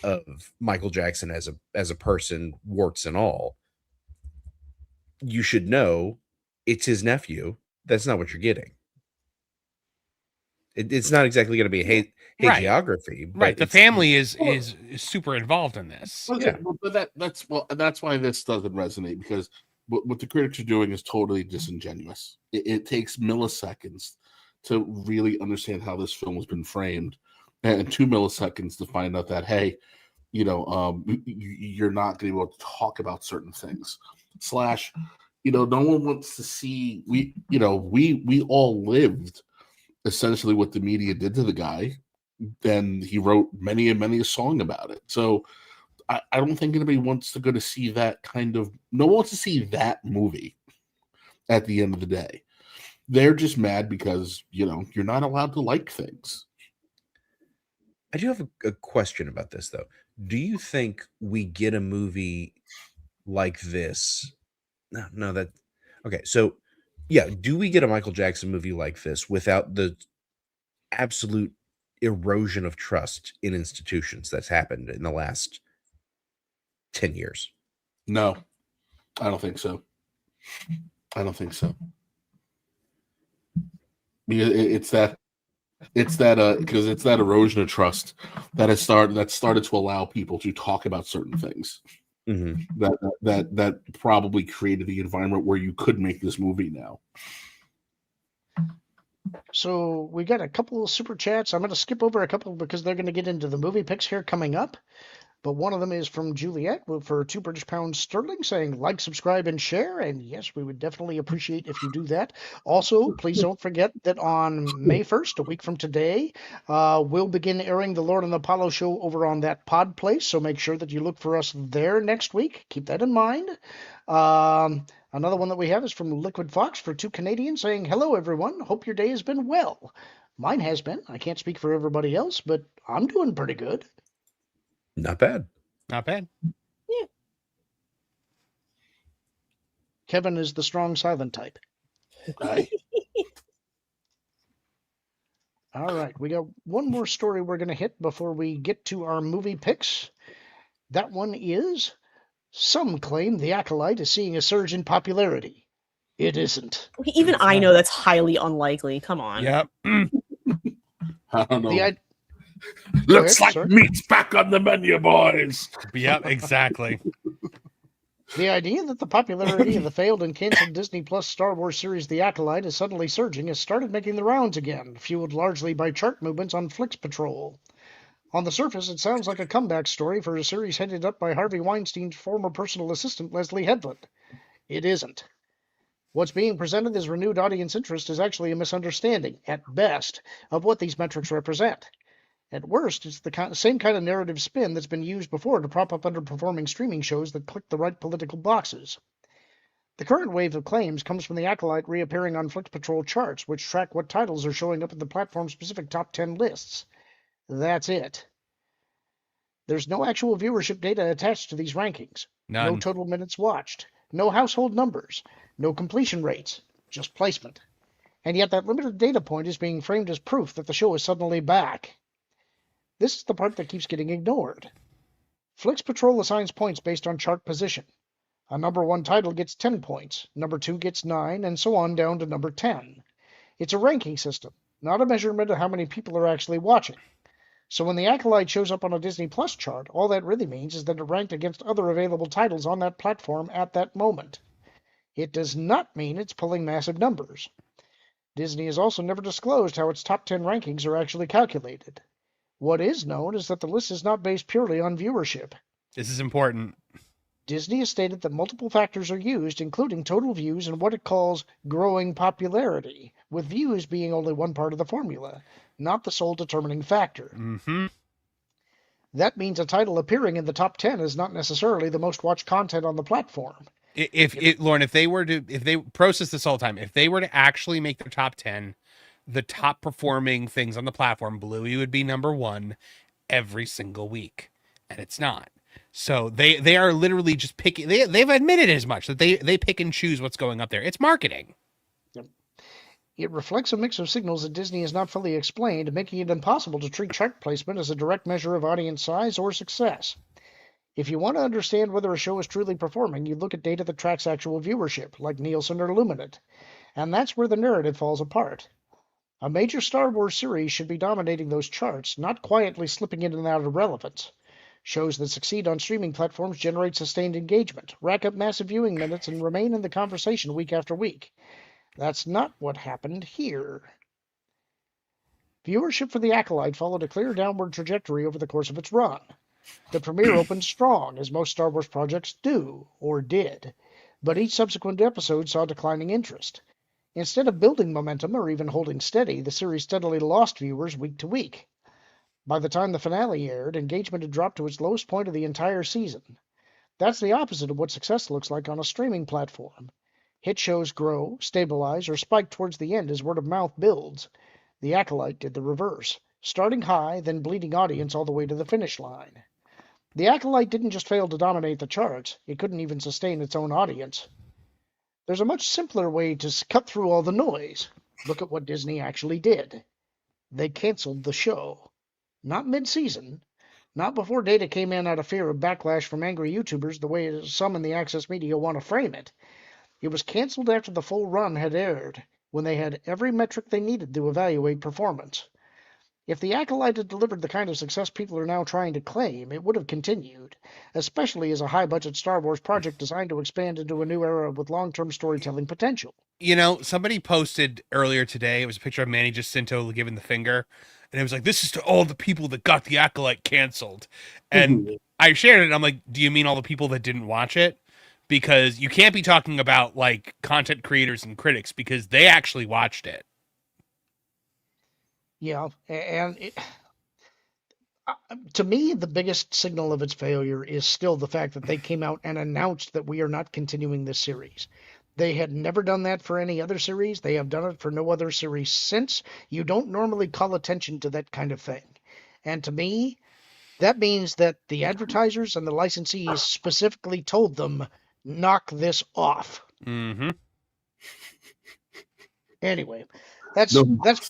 of Michael Jackson as a person, warts and all, you should know it's his nephew. That's not what you're getting. It's not exactly going to be a hagiography. But right. The family is super involved in this. Okay, but that's why this doesn't resonate, because what the critics are doing is totally disingenuous. It takes milliseconds to really understand how this film has been framed, and 2 milliseconds to find out that, hey, you're not going to be able to talk about certain things. No one wants to see. We all lived essentially what the media did to the guy. Then he wrote many and many a song about it. So I don't think anybody wants to go to see that no one wants to see that movie at the end of the day. They're just mad because, you're not allowed to like things. I do have a question about this, though. Do you think we get a movie like this? Okay, so yeah, do we get a Michael Jackson movie like this without the absolute erosion of trust in institutions that's happened in the last 10 years? No, I don't think so. It's that because it's that erosion of trust that started to allow people to talk about certain things. That probably created the environment where you could make this movie now. So we got a couple of super chats. I'm going to skip over a couple because they're going to get into the movie picks here coming up. But one of them is from Juliet for £2 saying like, subscribe, and share. And yes, we would definitely appreciate if you do that. Also, please don't forget that on May 1st, a week from today, we'll begin airing the Lorn and Apollo show over on that pod place. So make sure that you look for us there next week. Keep that in mind. Another one that we have is from Liquid Fox for $2 saying, hello, everyone. Hope your day has been well. Mine has been. I can't speak for everybody else, but I'm doing pretty good. Not bad. Not bad. Yeah. Kevin is the strong silent type. Right? All right, we got one more story we're going to hit before we get to our movie picks. That one is, some claim The Acolyte is seeing a surge in popularity. It isn't. Even I know that's highly unlikely. Come on. Yep. I don't know. The Looks Go ahead, like sir. meat's back on the menu, boys. Yep, exactly. The idea that the popularity of the failed and canceled Disney Plus Star Wars series The Acolyte is suddenly surging has started making the rounds again, fueled largely by chart movements on Flix Patrol. On the surface, it sounds like a comeback story for a series headed up by Harvey Weinstein's former personal assistant, Leslie Headland. It isn't. What's being presented as renewed audience interest is actually a misunderstanding, at best, of what these metrics represent. At worst, it's the same kind of narrative spin that's been used before to prop up underperforming streaming shows that click the right political boxes. The current wave of claims comes from The Acolyte reappearing on Flix Patrol charts, which track what titles are showing up in the platform-specific top 10 lists. That's it. There's no actual viewership data attached to these rankings. No None. total minutes watched. No household numbers. No completion rates. Just placement. And yet that limited data point is being framed as proof that the show is suddenly back. This is the part that keeps getting ignored. Flix Patrol assigns points based on chart position. A number 1 title gets 10 points, number 2 gets 9, and so on down to number 10. It's a ranking system, not a measurement of how many people are actually watching. So when The Acolyte shows up on a Disney Plus chart, all that really means is that it ranked against other available titles on that platform at that moment. It does not mean it's pulling massive numbers. Disney has also never disclosed how its top 10 rankings are actually calculated. What is known is that the list is not based purely on viewership. This is important. Disney has stated that multiple factors are used, including total views and what it calls growing popularity, with views being only one part of the formula, not the sole determining factor. Mm-hmm. That means a title appearing in the top 10 is not necessarily the most watched content on the platform. Lorn, if they process this all the time, if they were to actually make their top 10, the top performing things on the platform, Bluey would be number 1 every single week, and it's not. So they are literally just picking. They've admitted as much that they pick and choose what's going up there. It's marketing. Yep. It reflects a mix of signals that Disney has not fully explained, making it impossible to treat chart placement as a direct measure of audience size or success. If you want to understand whether a show is truly performing, you look at data that tracks actual viewership, like Nielsen or Luminate, and that's where the narrative falls apart. A major Star Wars series should be dominating those charts, not quietly slipping in and out of relevance. Shows that succeed on streaming platforms generate sustained engagement, rack up massive viewing minutes, and remain in the conversation week after week. That's not what happened here. Viewership for The Acolyte followed a clear downward trajectory over the course of its run. The premiere opened strong, as most Star Wars projects do, or did, but each subsequent episode saw declining interest. Instead of building momentum or even holding steady, the series steadily lost viewers week to week. By the time the finale aired, engagement had dropped to its lowest point of the entire season. That's the opposite of what success looks like on a streaming platform. Hit shows grow, stabilize, or spike towards the end as word of mouth builds. The Acolyte did the reverse, starting high, then bleeding audience all the way to the finish line. The Acolyte didn't just fail to dominate the charts, it couldn't even sustain its own audience. There's a much simpler way to cut through all the noise. Look at what Disney actually did. They canceled the show. Not mid-season, not before data came in out of fear of backlash from angry YouTubers the way some in the access media want to frame it. It was canceled after the full run had aired, when they had every metric they needed to evaluate performance. If The Acolyte had delivered the kind of success people are now trying to claim, it would have continued, especially as a high-budget Star Wars project designed to expand into a new era with long-term storytelling potential. You know, somebody posted earlier today, it was a picture of Manny Jacinto giving the finger, and it was like, this is to all the people that got The Acolyte canceled. And I shared it, and I'm like, do you mean all the people that didn't watch it? Because you can't be talking about, like, content creators and critics, because they actually watched it. Yeah, and to me, the biggest signal of its failure is still the fact that they came out and announced that we are not continuing this series. They had never done that for any other series. They have done it for no other series since. You don't normally call attention to that kind of thing. And to me, that means that the advertisers and the licensees specifically told them, knock this off. Mm-hmm. Anyway, that's No. that's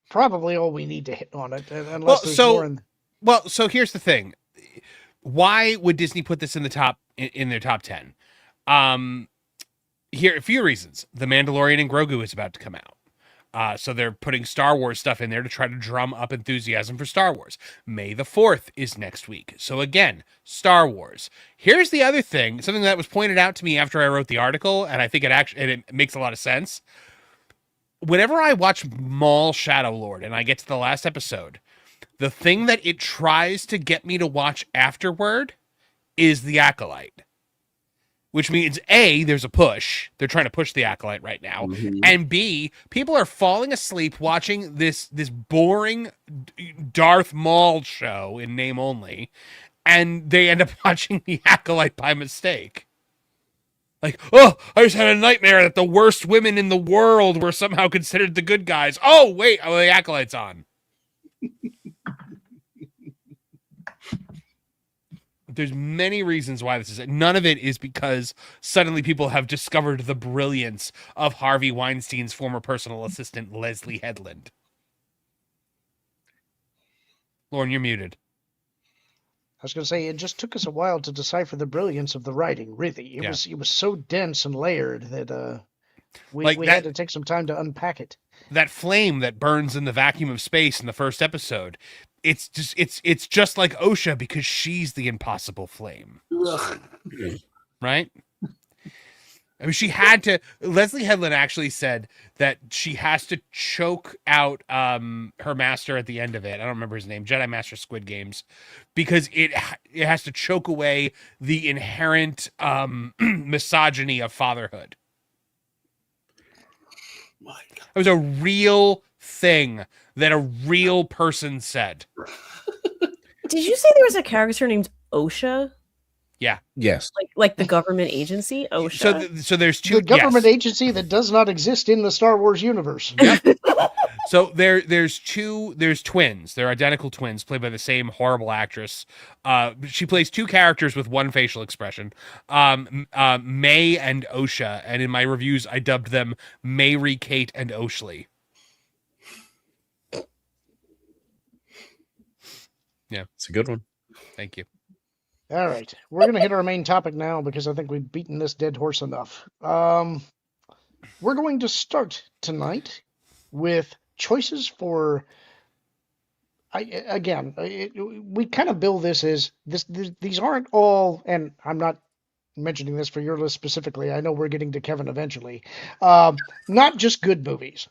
probably all we need to hit on it, unless Well, there's so- more. So here's the thing. Why would Disney put this in the top in their top 10? Here a few reasons. The Mandalorian and Grogu is about to come out. So they're putting Star Wars stuff in there to try to drum up enthusiasm for Star Wars. May the 4th is next week. So again, Star Wars. Here's the other thing, something that was pointed out to me after I wrote the article, and I think it makes a lot of sense. Whenever I watch Maul Shadow Lord and I get to the last episode, the thing that it tries to get me to watch afterward is the Acolyte. Which means A, there's a push. They're trying to push the Acolyte right now. Mhm. And B, people are falling asleep watching this boring Darth Maul show in name only, and they end up watching the Acolyte by mistake. Like, oh, I just had a nightmare that the worst women in the world were somehow considered the good guys. Oh, wait, the Acolyte's on. There's many reasons why this is. None of it is because suddenly people have discovered the brilliance of Harvey Weinstein's former personal assistant, Leslie Headland. Lorn, you're muted. I was going to say, it just took us a while to decipher the brilliance of the writing. Really, it was so dense and layered that we had to take some time to unpack it. That flame that burns in the vacuum of space in the first episode, it's just like OSHA because she's the impossible flame, right? I mean, she had to. Leslie Headland actually said that she has to choke out her master at the end of it. I don't remember his name, Jedi Master Squid Games, because it has to choke away the inherent misogyny of fatherhood. My God. It was a real thing that a real person said. Did you say there was a character named OSHA? Yes. Like the government agency, OSHA? So there's two The government agency that does not exist in the Star Wars universe. Yep. So there's twins. They're identical twins played by the same horrible actress. She plays two characters with one facial expression. May and OSHA, and in my reviews I dubbed them Mayri, Kate, and Oshley. Yeah, It's a good one. thank you. All right, we're going to hit our main topic now because I think we've beaten this dead horse enough. We're going to start tonight with choices for. We kind of bill this as these aren't all, and I'm not mentioning this for your list specifically. I know we're getting to Kevin eventually. Not just good movies.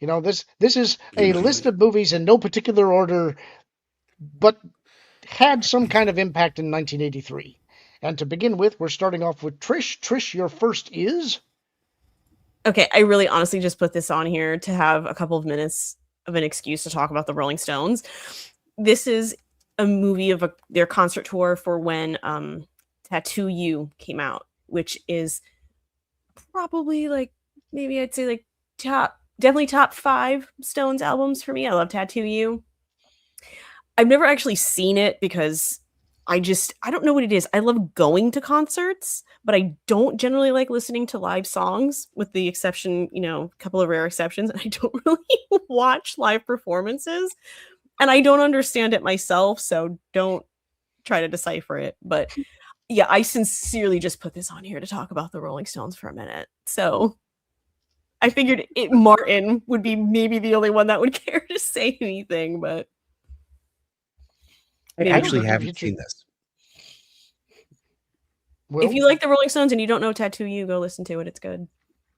You know, this is a list of movies in no particular order, but had some kind of impact in 1983. And to begin with, we're starting off with Trish. Trish, your first is? Okay, I really honestly just put this on here to have a couple of minutes of an excuse to talk about the Rolling Stones. This is a movie of their concert tour for when Tattoo You came out, which is probably maybe I'd say definitely top 5 Stones albums for me. I love Tattoo You. I've never actually seen it because I don't know what it is. I love going to concerts, but I don't generally like listening to live songs, with the exception, a couple of rare exceptions. And I don't really watch live performances, and I don't understand it myself, so don't try to decipher it. But yeah, I sincerely just put this on here to talk about the Rolling Stones for a minute. So I figured Martin would be maybe the only one that would care to say anything, but I Maybe. actually I don't know if haven't you- seen this. Will? if you like the Rolling Stones and you don't know Tattoo You, go listen to it. It's good.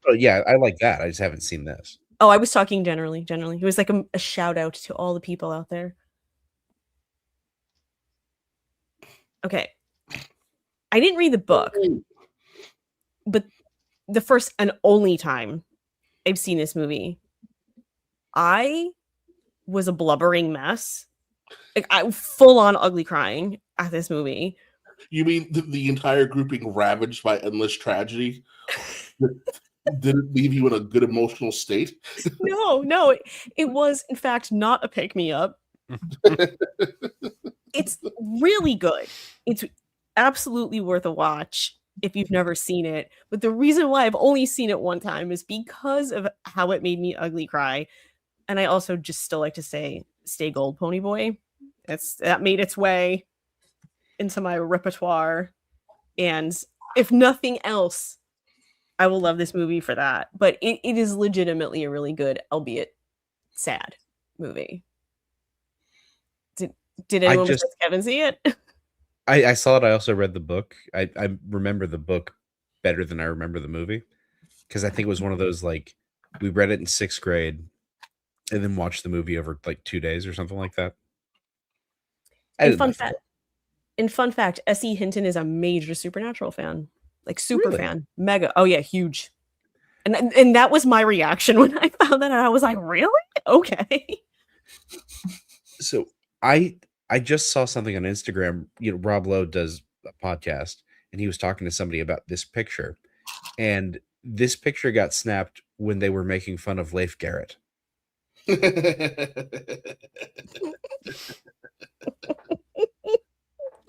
Oh yeah, I like that. I just haven't seen this. Oh, I was talking generally. It was like a shout out to all the people out there. Okay. I didn't read the book, but the first and only time I've seen this movie, I was a blubbering mess. Like, I full on ugly crying at this movie. You mean the entire grouping ravaged by endless tragedy didn't leave you in a good emotional state? No, it was in fact not a pick me up. It's really good. It's absolutely worth a watch. if you've never seen it. But the reason why I've only seen it one time is because of how it made me ugly cry. And I also just still like to say, stay gold, Pony Boy. That made its way into my repertoire. And if nothing else, I will love this movie for that. But it is legitimately a really good, albeit sad movie. Did anyone besides Kevin see it? I saw it. I also read the book. I remember the book better than I remember the movie, because I think it was one of those, like, we read it in 6th grade and then watched the movie over like 2 days or something like that. Fun fact, S.E. Hinton is a major Supernatural fan. Like super fan. Mega. Oh yeah, huge. And that was my reaction when I found that out. I was like, really? Okay. So I just saw something on Instagram. You know, Rob Lowe does a podcast, and he was talking to somebody about this picture. And this picture got snapped when they were making fun of Leif Garrett.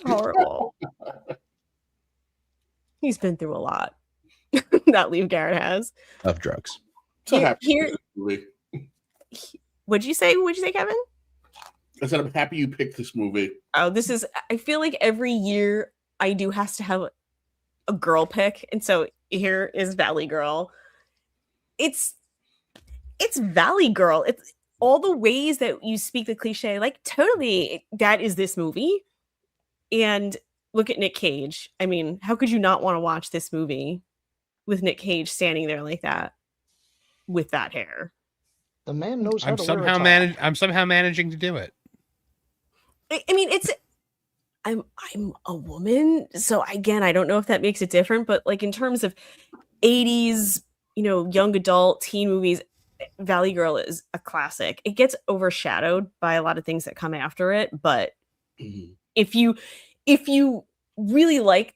Horrible. He's been through a lot. That Leif Garrett has. Of drugs. What'd you say? Kevin? I said I'm happy you picked this movie. Oh, I feel like every year I do has to have a girl pick. And so here is Valley Girl. It's Valley Girl. It's all the ways that you speak the cliche, like totally that is this movie. And look at Nick Cage. I mean, how could you not want to watch this movie with Nick Cage standing there like that with that hair? The man knows how to wear a tie. I'm somehow managing to do it. I mean, I'm a woman, so again, I don't know if that makes it different, but like in terms of 80s, young adult teen movies, Valley Girl is a classic. It gets overshadowed by a lot of things that come after it, but if you really like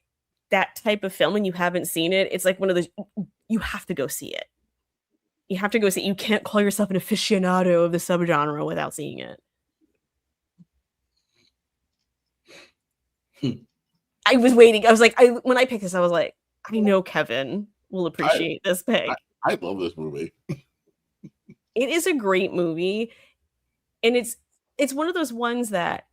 that type of film and you haven't seen it, it's like one of those, you have to go see it. You have to go see it. You can't call yourself an aficionado of the subgenre without seeing it. I was waiting. I was like, when I picked this, I was like, I know Kevin will appreciate this pick. I love this movie. It is a great movie. And it's one of those ones that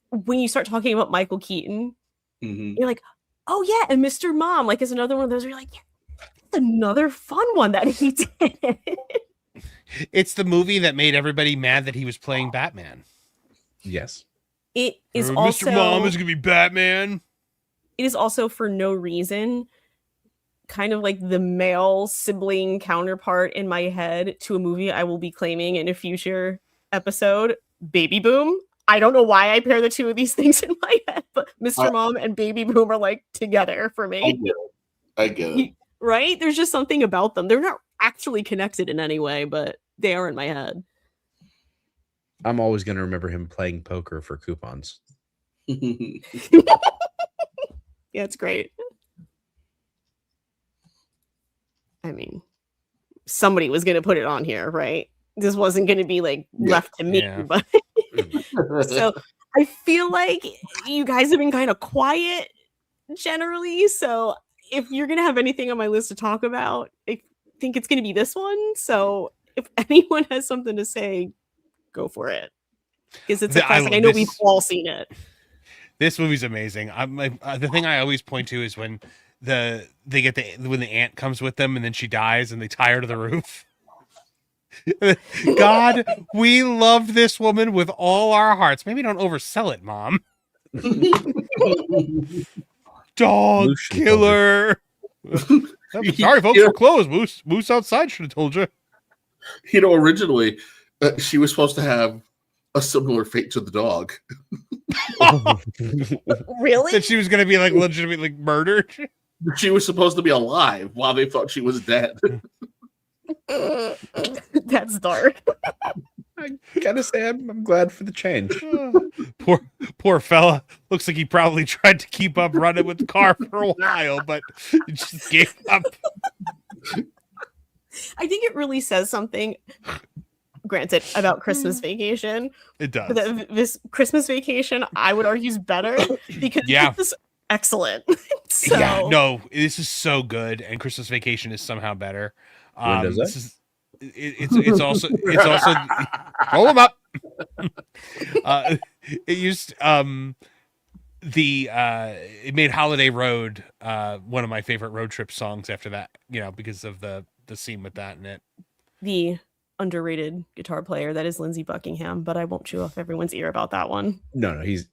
when you start talking about Michael Keaton, you're like, oh yeah, and Mr. Mom, like, is another one of those where you're like, yeah, that's another fun one that he did. It's the movie that made everybody mad that he was playing Batman. Yes. It is also Mr. Mom is gonna be Batman. It is also for no reason kind of like the male sibling counterpart in my head to a movie I will be claiming in a future episode, Baby Boom. I don't know why I pair the two of these things in my head, but Mr. Mom and Baby Boom are like together for me. I get it. Right? There's just something about them. They're not actually connected in any way, but they are in my head. I'm always going to remember him playing poker for coupons. Yeah, it's great. I mean, somebody was going to put it on here, right? This wasn't going to be like left to me, but so I feel like you guys have been kind of quiet generally. So if you're going to have anything on my list to talk about, I think it's going to be this one. So if anyone has something to say, go for it, because it's a classic. I know we've all seen it. This movie's amazing. I'm like, the thing I always point to is when when the aunt comes with them and then she dies and they tie her to the roof. God, we love this woman with all our hearts. Maybe don't oversell it, Mom. Dog killer. Sorry, folks, we're closed. Moose outside should have told you. Originally, she was supposed to have a similar fate to the dog. Really? That she was going to be like legitimately murdered. She was supposed to be alive while they thought she was dead. That's dark. I gotta say, I'm glad for the change. Poor fella. Looks like he probably tried to keep up running with the car for a while, but he just gave up. I think it really says something, granted, about Christmas Vacation. It does. This Christmas Vacation, I would argue, is better because it's excellent. It's So Yeah, no, this is so good, and Christmas Vacation is somehow better. When does This that? is it's also roll them up. It used it made Holiday Road one of my favorite road trip songs after that, because of the scene with that in it. the underrated guitar player that is Lindsey Buckingham, but I won't chew off everyone's ear about that one. No, he's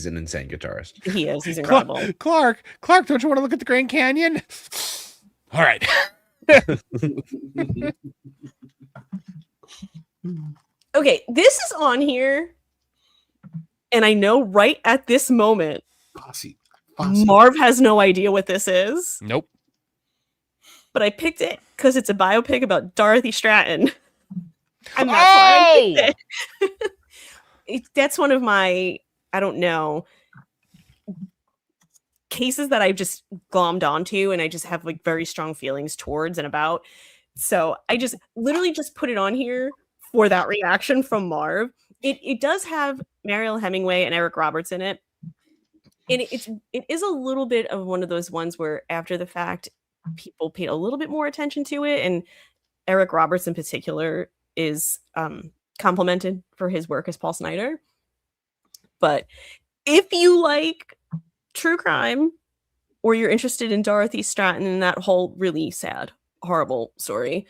an insane guitarist. He is. He's incredible. Clark, don't you want to look at the Grand Canyon? All right. Okay, this is on here, and I know right at this moment, Fosse. Marv has no idea what this is, Nope. but I picked it because it's a biopic about Dorothy Stratton. And that's why I picked it. That's one of my, I don't know, cases that I've just glommed onto and I just have like very strong feelings towards and about. So I just literally just put it on here for that reaction from Marv. It does have Mariel Hemingway and Eric Roberts in it. And it is a little bit of one of those ones where after the fact, people paid a little bit more attention to it. And Eric Roberts in particular is complimented for his work as Paul Snider. But if you like true crime or you're interested in Dorothy Stratton and that whole really sad, horrible story,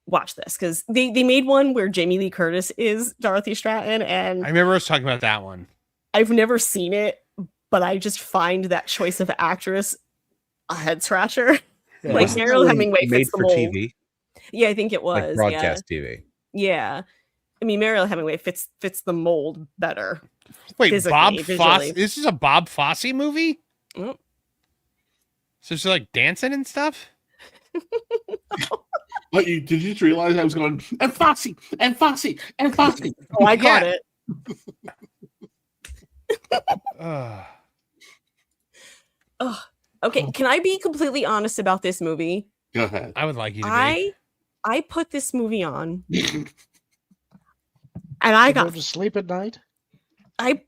watch this, because they made one where Jamie Lee Curtis is Dorothy Stratton, and I remember us talking about that one. I've never seen it, but I just find that choice of actress a head scratcher. Yeah. Like Wasn't Mariel that Hemingway made fits the for mold. TV, Yeah, I think it was like broadcast TV. Yeah. I mean, Mariel Hemingway fits the mold better. Wait, Physically, Bob visually. Fosse? This is a Bob Fosse movie? Mm. So she's like dancing and stuff? But did you just realize I was going, and Fosse, and Fosse, and Fosse? Oh, I got Yeah. it. Ugh. Ugh. Okay, can I be completely honest about this movie? Go ahead. I would like you to be. I put this movie on, and I You go got to sleep at night. I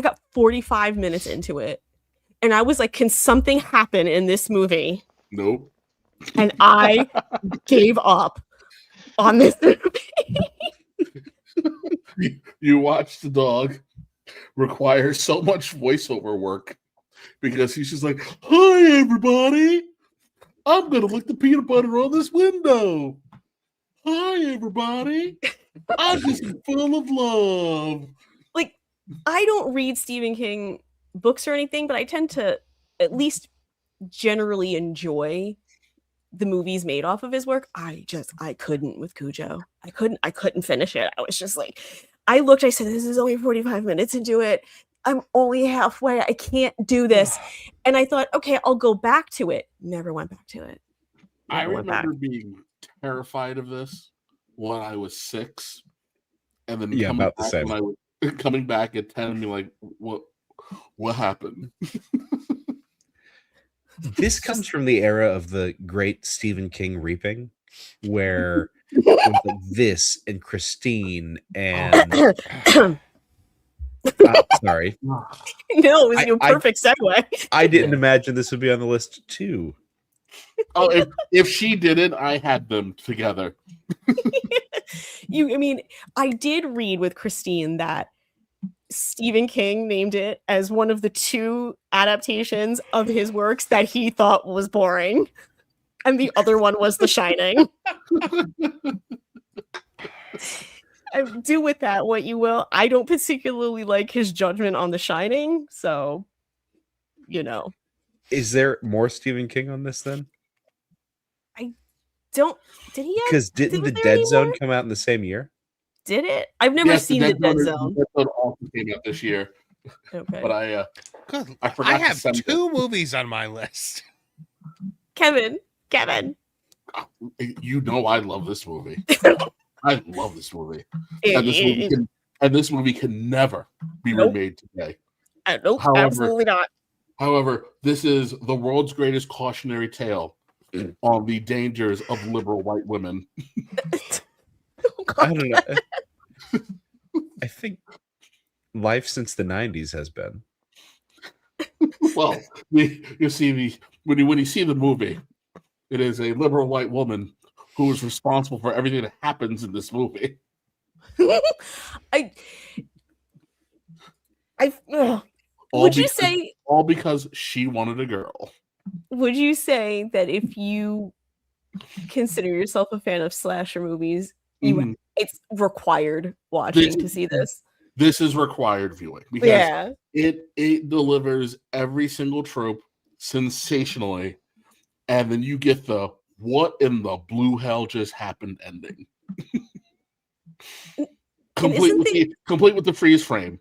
got 45 minutes into it, and I was like, "Can something happen in this movie?" Nope. And I gave up on this movie. You watch the dog require so much voiceover work because he's just like, "Hi, everybody. I'm going to lick the peanut butter on this window. Hi, everybody. I'm just full of love." Like, I don't read Stephen King books or anything, but I tend to at least generally enjoy the movies made off of his work. I couldn't with Cujo. I couldn't finish it. I was just like, I looked, I said, this is only 45 minutes into it. I'm only halfway. I can't do this. And I thought, okay, I'll go back to it. Never went back to it. I Never went back. remember being terrified of this when I was 6, and then Yeah, coming about the back same. when I was coming back at 10 and being like, what happened? This comes from the era of the great Stephen King reaping, where it was like this and Christine and sorry, No, it was your I- perfect segue. I didn't imagine this would be on the list too. Oh, if she did it, I had them together. I mean, I did read with Christine that Stephen King named it as one of the 2 adaptations of his works that he thought was boring. And the other one was The Shining. Do with that what you will. I don't particularly like his judgment on The Shining, so, Is there more Stephen King on this then? Did he have? Because didn't was the there Dead any Zone more? come out in the same year? Did it? I've never Yes, seen the Dead The Zone. Dead Zone also came out this year, Okay. but I Good. I forgot I to have send it. 2 movies on my list. Kevin. You know I love this movie. I love this movie. And this movie can never be Nope. remade today. Nope, However- absolutely not. However, this is the world's greatest cautionary tale on the dangers of liberal white women. I don't know. I think life since the 90s has been. Well, you see when you see the movie, it is a liberal white woman who is responsible for everything that happens in this movie. I ugh. All Would you because- say all because she wanted a girl? would you say that if you consider yourself a fan of slasher movies, Mhm. it's required watching to see this? This is required viewing because Yeah. it delivers every single trope sensationally, and then you get the what in the blue hell just happened ending. complete with the freeze frame.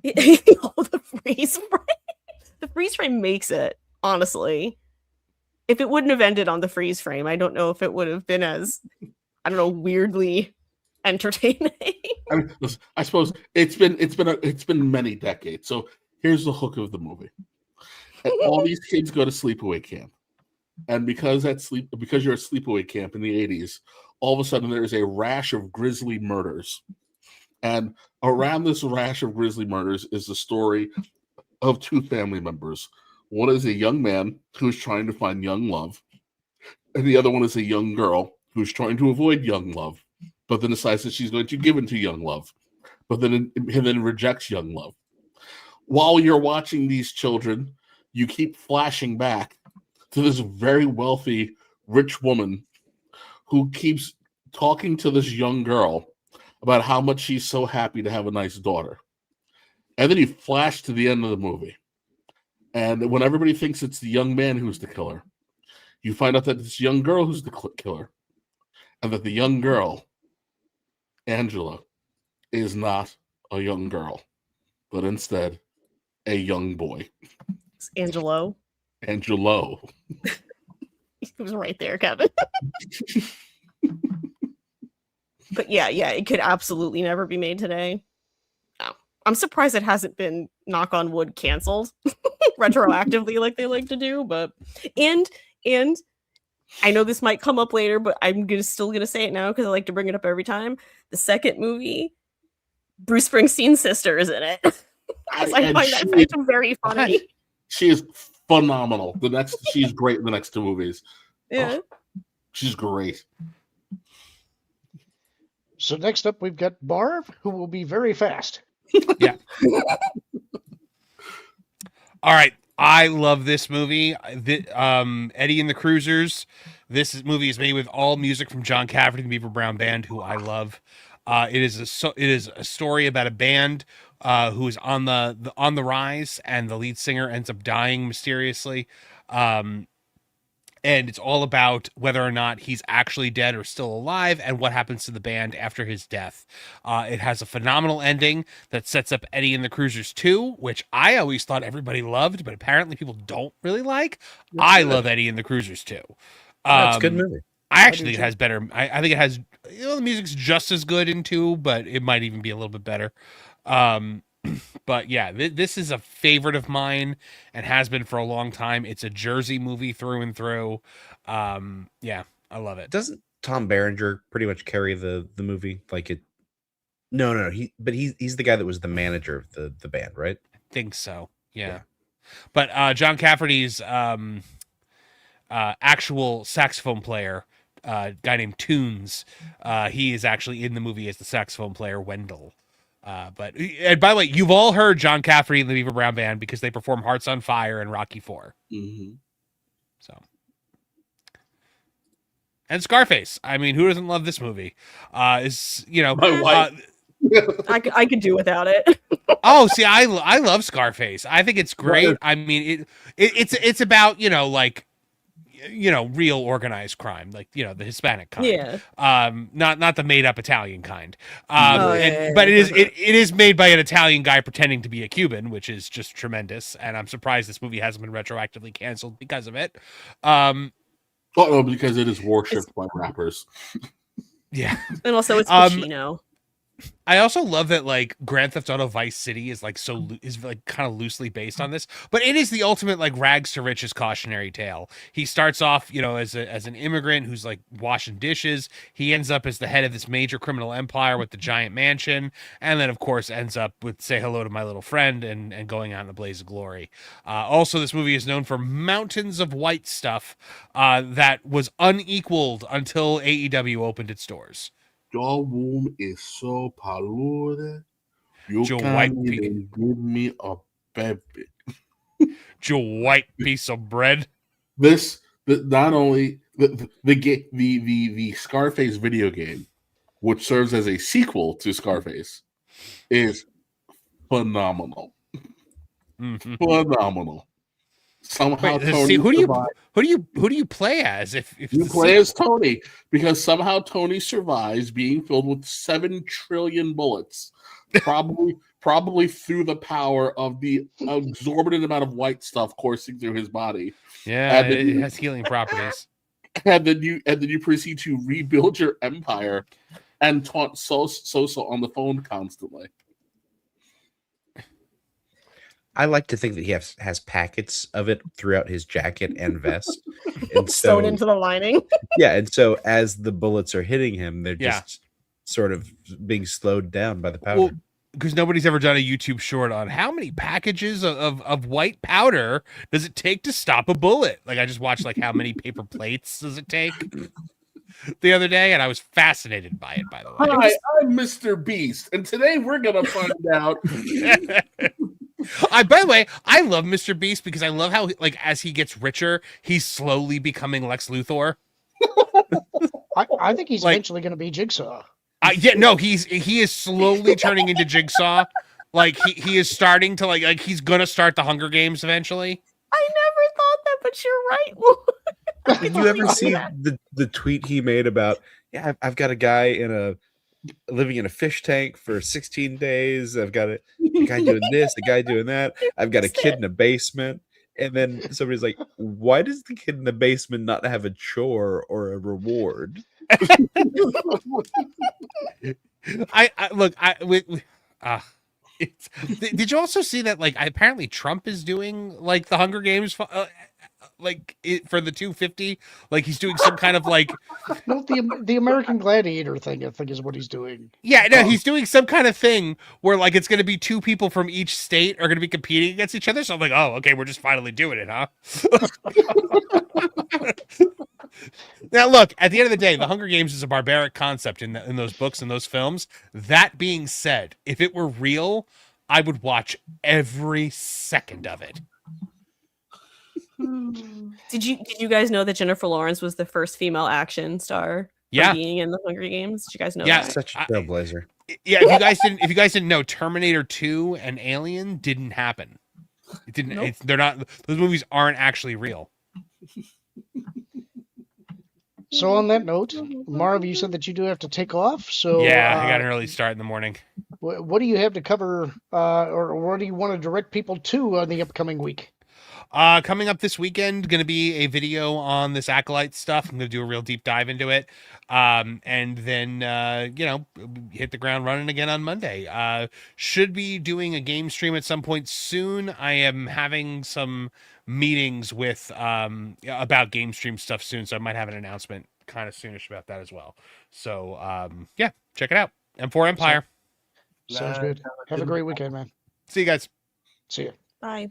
Oh, the freeze frame. The freeze frame makes it, honestly. If it wouldn't have ended on the freeze frame, I don't know if it would have been as, I don't know, weirdly entertaining. I mean, listen, I suppose it's been many decades. So here's the hook of the movie. And all these kids go to sleepaway camp. And because you're at sleepaway camp in the 80s, all of a sudden there is a rash of grisly murders. And around this rash of grisly murders is the story of two family members. One is a young man who's trying to find young love, and the other one is a young girl who's trying to avoid young love, but then decides that she's going to give into young love, but then rejects young love. While you're watching these children, you keep flashing back to this very wealthy, rich woman who keeps talking to this young girl about how much she's so happy to have a nice daughter. And then you flash to the end of the movie. And when everybody thinks it's the young man who's the killer, you find out that it's the young girl who's the killer. And that the young girl, Angela, is not a young girl, but instead a young boy. It's Angelo. Angelo. He was right there, Kevin. But yeah, it could absolutely never be made today. No. I'm surprised it hasn't been, knock on wood, canceled retroactively like they like to do. But and I know this might come up later, but I'm still gonna say it now because I like to bring it up every time. The second movie, Bruce Springsteen's sister is in it. I find that fact very funny. She is phenomenal. She's great in the next two movies. Yeah. Oh, she's great. So next up, we've got Barb, who will be very fast. Yeah. All right. I love this movie. Eddie and the Cruisers. This movie is made with all music from John Cafferty and the Beaver Brown Band, who I love. It is a story about a band who is on the rise, and the lead singer ends up dying mysteriously. And it's all about whether or not he's actually dead or still alive, and what happens to the band after his death. It has a phenomenal ending that sets up Eddie and the Cruisers 2, which I always thought everybody loved, but apparently people don't really like. I love Eddie and the Cruisers 2. That's a good movie. I actually think it has better. I think it has, the music's just as good in 2, but it might even be a little bit better. But yeah, this is a favorite of mine and has been for a long time. It's a Jersey movie through and through. Yeah, I love it. Doesn't Tom Berenger pretty much carry the movie? Like it? No. He's the guy that was the manager of the band, right? I think so. Yeah. But John Cafferty's actual saxophone player, guy named Toons, he is actually in the movie as the saxophone player Wendell. And by the way, you've all heard John Cafferty and the Beaver Brown Band because they perform Hearts on Fire and Rocky IV. Mm-hmm. So, and Scarface. I mean, who doesn't love this movie? My wife. I could do without it. Oh, see, I love Scarface. I think it's great. I mean, it's about real organized crime, like the Hispanic kind. Yeah. Not the made up Italian kind. But it is made by an Italian guy pretending to be a Cuban, which is just tremendous. And I'm surprised this movie hasn't been retroactively canceled because of it. Because it is worshipped by rappers. Yeah. And also it's Pacino. I also love that like Grand Theft Auto Vice City is like is like kind of loosely based on this, but it is the ultimate like rags to riches cautionary tale. He starts off, as an immigrant who's like washing dishes. He ends up as the head of this major criminal empire with the giant mansion, and then of course ends up with say hello to my little friend and going out in a blaze of glory. Also, this movie is known for mountains of white stuff that was unequaled until AEW opened its doors. Your womb is so polluted. You Your can't white even give me a baby. Your white piece of bread. Not only the Scarface video game, which serves as a sequel to Scarface, is phenomenal. Mm-hmm. Phenomenal. Somehow Wait, Tony see, who do survives. you play as? If You it's a play as sequel? Tony because somehow Tony survives being filled with 7 trillion bullets, probably through the power of the exorbitant amount of white stuff coursing through his body. Yeah, And then it has healing properties. and then you proceed to rebuild your empire and taunt Sosa on the phone constantly. I like to think that he has packets of it throughout his jacket and vest. And Sewn so, into the lining. yeah, and so as the bullets are hitting him, they're Yeah. just sort of being slowed down by the powder. Well, because nobody's ever done a YouTube short on how many packages of white powder does it take to stop a bullet. Like I just watched like how many paper plates does it take the other day, and I was fascinated by it. By the way, Hi, I'm Mr. Beast, and today we're gonna find out. by the way, I love Mr. Beast because I love how like as he gets richer, he's slowly becoming Lex Luthor. I think he's Like- eventually going to be Jigsaw. Yeah, no, he is slowly turning into Jigsaw. Like he is starting to like he's gonna start the Hunger Games eventually. I never thought that, but you're right. Did you ever see the tweet he made about, yeah, I've got a guy living in a fish tank for 16 days. I've got a guy doing this, a guy doing that. I've got a kid in a basement. And then somebody's like, why does the kid in the basement not have a chore or a reward? Did you also see that like apparently Trump is doing like the Hunger Games for the 250, like he's doing some kind of like No, the American Gladiator thing, I think, is what he's doing. he's doing some kind of thing where like it's going to be 2 people from each state are going to be competing against each other. So I'm like, oh, okay, we're just finally doing it, huh? Now, look, at the end of the day, the Hunger Games is a barbaric concept in those books and those films. That being said, if it were real, I would watch every second of it. Did you guys know that Jennifer Lawrence was the first female action star for Yeah. being in the Hunger Games? Did you guys know Yeah. that? Such a trailblazer. Yeah, if you guys didn't know, Terminator 2 and Alien didn't happen. It didn't. Nope. They're not. Those movies aren't actually real. So on that note, Marv, you said that you do have to take off. So Yeah, I got an early start in the morning. what do you have to cover, or what do you want to direct people to on the upcoming week? Coming up this weekend, going to be a video on this Acolyte stuff. I'm going to do a real deep dive into it. And then, hit the ground running again on Monday. Should be doing a game stream at some point soon. I am having some meetings with, about game stream stuff soon. So I might have an announcement kind of soonish about that as well. So, check it out. M4 Empire. Sounds good. Have a great weekend, man. See you guys. See you. Bye.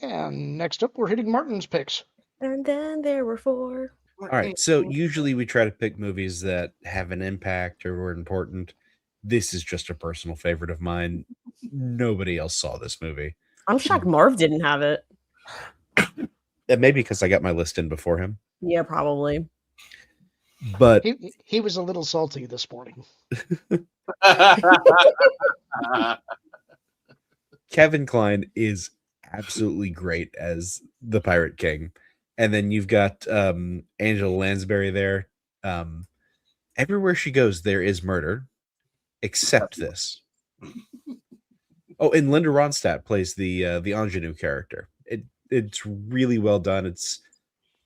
And next up, we're hitting Martin's picks. And then there were 4. All right. So usually we try to pick movies that have an impact or were important. This is just a personal favorite of mine. Nobody else saw this movie. I'm shocked Marv didn't have it. And maybe because I got my list in before him. Yeah, probably. But He was a little salty this morning. Kevin Kline is absolutely great as the Pirate King. And then you've got Angela Lansbury there. Everywhere she goes, there is murder, except this. Oh, and Linda Ronstadt plays the ingenue character. It's really well done. It's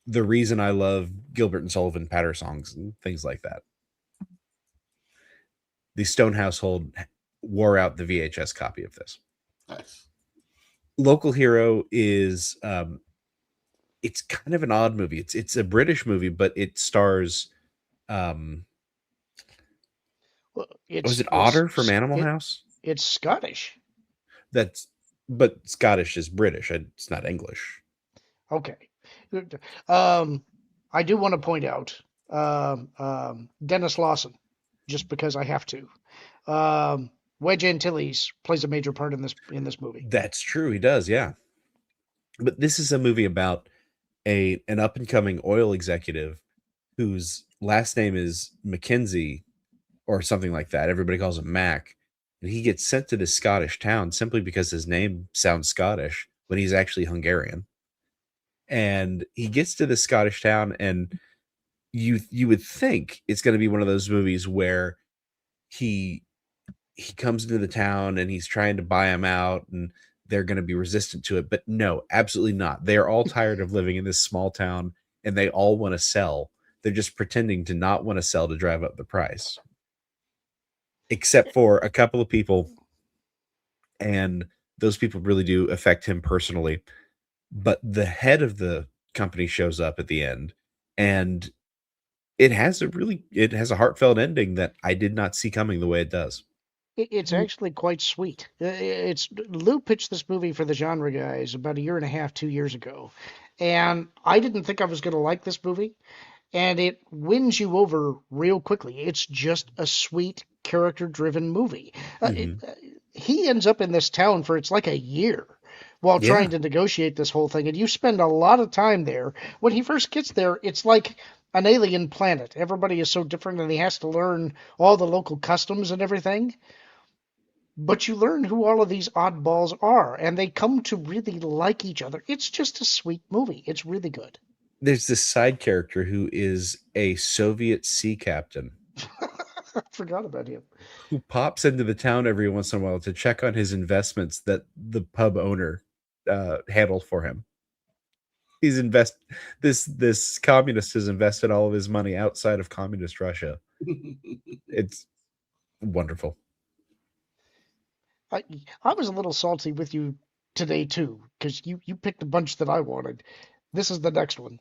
the reason I love Gilbert and Sullivan patter songs and things like that. the Stone household wore out the VHS copy of this. Nice. Local Hero is it's kind of an odd movie. It's a British movie, but it stars Well, was it Otter from Animal House? It's Scottish. But Scottish is British. It's not English. Okay. I do want to point out Dennis Lawson, just because I have to. Wedge Antilles plays a major part in this movie. That's true. He does, yeah. But this is a movie about an up and coming oil executive whose last name is Mackenzie or something like that. Everybody calls him Mac. And he gets sent to this Scottish town simply because his name sounds Scottish when he's actually Hungarian. And he gets to the Scottish town, and you would think it's going to be one of those movies where he comes into the town and he's trying to buy him out, and they're going to be resistant to it. But no, absolutely not. They're all tired of living in this small town, and they all want to sell. They're just pretending to not want to sell to drive up the price. Except for a couple of people, and those people really do affect him personally. But the head of the company shows up at the end, and it has a heartfelt ending that I did not see coming the way it does. It's actually quite sweet. Lou pitched this movie for the Genre Guys about 1.5 2 years ago, and I didn't think I was going to like this movie, and it wins you over real quickly. It's just a sweet, character-driven movie. He ends up in this town for it's like a year while trying to negotiate this whole thing, and you spend a lot of time there. When he first gets there, it's like an alien planet. Everybody is so different, and he has to learn all the local customs and everything. But you learn who all of these oddballs are, and they come to really like each other. It's just a sweet movie. It's really good. There's this side character who is a Soviet sea captain. I forgot about him. Who pops into the town every once in a while to check on his investments that the pub owner handled for him. This communist has invested all of his money outside of communist Russia. It's wonderful. I was a little salty with you today too, because you picked a bunch that I wanted. This is the next one.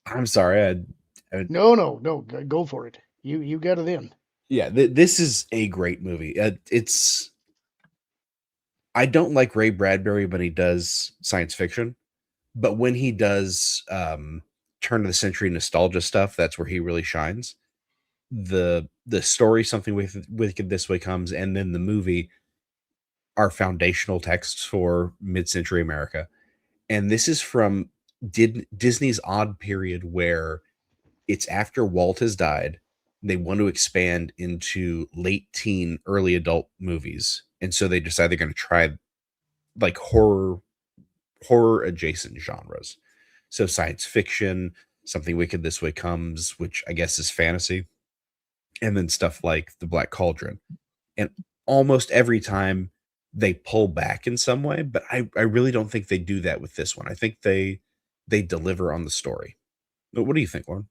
I'm sorry. No, go for it. You got it in. Yeah, this is a great movie. I don't like Ray Bradbury when he does science fiction, but when he does turn of the century nostalgia stuff, that's where he really shines. The story, Something Wicked This Way Comes, and then the movie are foundational texts for mid-century America. And this is from Disney's odd period where it's after Walt has died. They want to expand into late teen, early adult movies. And so they decide they're going to try like horror adjacent genres. So science fiction, Something Wicked This Way Comes, which I guess is fantasy. And then stuff like The Black Cauldron. And almost every time they pull back in some way, but I really don't think they do that with this one. I think they deliver on the story. But what do you think, Lorn?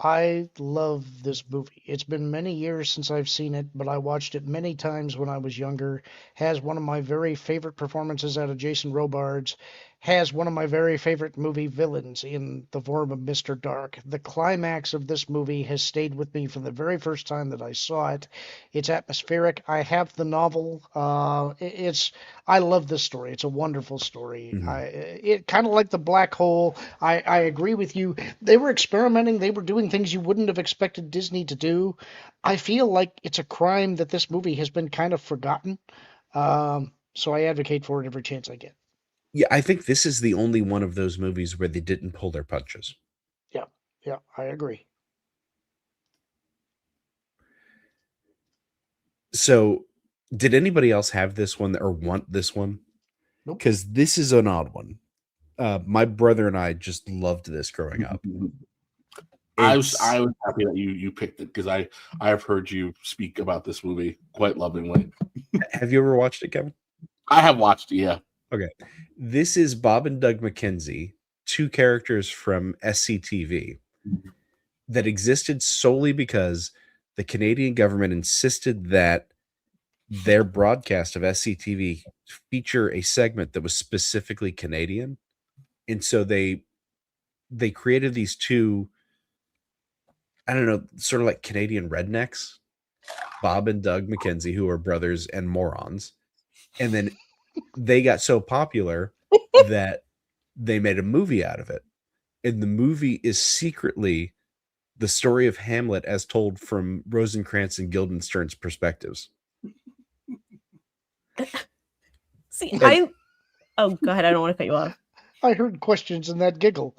I love this movie. It's been many years since I've seen it, but I watched it many times when I was younger. Has one of my very favorite performances out of Jason Robards. Has one of my very favorite movie villains in the form of Mr. Dark. The climax of this movie has stayed with me from the very first time that I saw it. It's atmospheric. I have the novel. I love this story. It's a wonderful story. It kind of like The Black Hole. I agree with you. They were experimenting. They were doing things you wouldn't have expected Disney to do. I feel like it's a crime that this movie has been kind of forgotten. So I advocate for it every chance I get. Yeah, I think this is the only one of those movies where they didn't pull their punches. Yeah, I agree. So, did anybody else have this one or want this one? Nope. Because this is an odd one. My brother and I just loved this growing up. I was happy that you picked it because I have heard you speak about this movie quite lovingly. Have you ever watched it, Kevin? I have watched it, yeah. Okay. This is Bob and Doug McKenzie, two characters from SCTV that existed solely because the Canadian government insisted that their broadcast of SCTV feature a segment that was specifically Canadian. And so they created these two, I don't know, sort of like Canadian rednecks, Bob and Doug McKenzie, who are brothers and morons. And then they got so popular that they made a movie out of it. And the movie is secretly the story of Hamlet as told from Rosencrantz and Guildenstern's perspectives. See, And- oh, go ahead. I don't want to cut you off. I heard questions in that giggle.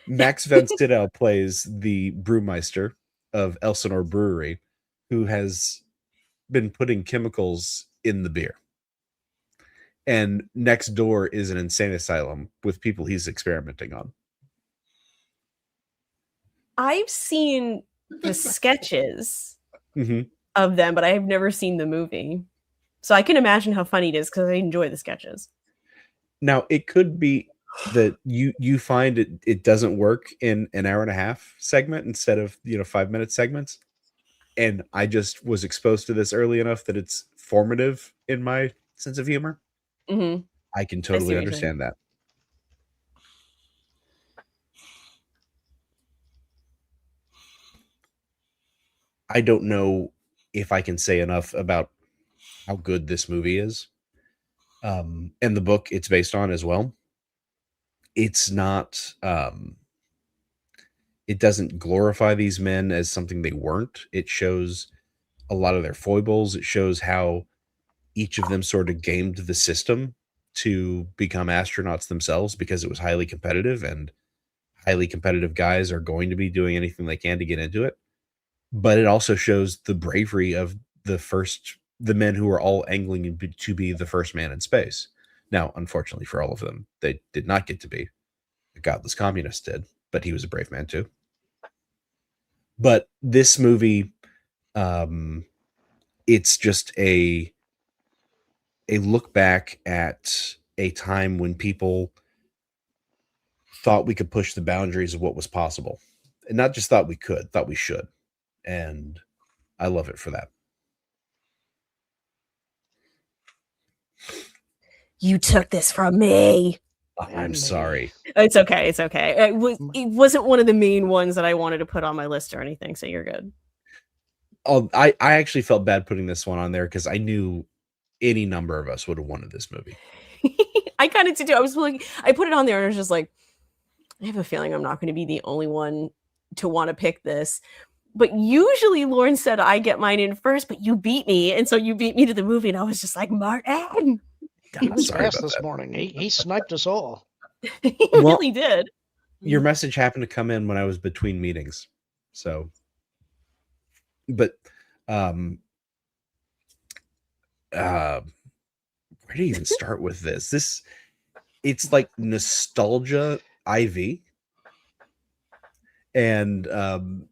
Max Van Sydow plays the brewmeister of Elsinore Brewery, who has been putting chemicals in the beer. And next door is an insane asylum with people he's experimenting on. I've seen the sketches Mm-hmm. of them, but I have never seen the movie. So I can imagine how funny it is because I enjoy the sketches. Now, it could be that you find it doesn't work in an hour and a half segment instead of 5-minute segments. And I just was exposed to this early enough that it's formative in my sense of humor. Mm-hmm. I can what totally you're understand that. I don't know if I can say enough about how good this movie is. And the book it's based on as well. It's not, it doesn't glorify these men as something they weren't. It shows a lot of their foibles. It shows how each of them sort of gamed the system to become astronauts themselves because it was highly competitive, and highly competitive guys are going to be doing anything they can to get into it. But it also shows the bravery of the men who are all angling to be the first man in space. Now, unfortunately for all of them, they did not get to be. The godless communist did, but he was a brave man too. But this movie, it's just a look back at a time when people thought we could push the boundaries of what was possible. And not just thought we could, thought we should. And I love it for that. You took this from me. I'm sorry. It's okay. It's okay. It wasn't one of the main ones that I wanted to put on my list or anything, so you're good. Oh, I actually felt bad putting this one on there because I knew any number of us would have wanted this movie. I kind of did too. I was like, I put it on there and I was just like, I have a feeling I'm not going to be the only one to want to pick this. But usually Lorn said I get mine in first, but you beat me. And so you beat me to the movie. And I was just like, Martin. He was Sorry fast about this that. morning. He sniped us all. He Well, really did. Your message happened to come in when I was between meetings. So, but, where do you even start with this? It's like nostalgia IV. And,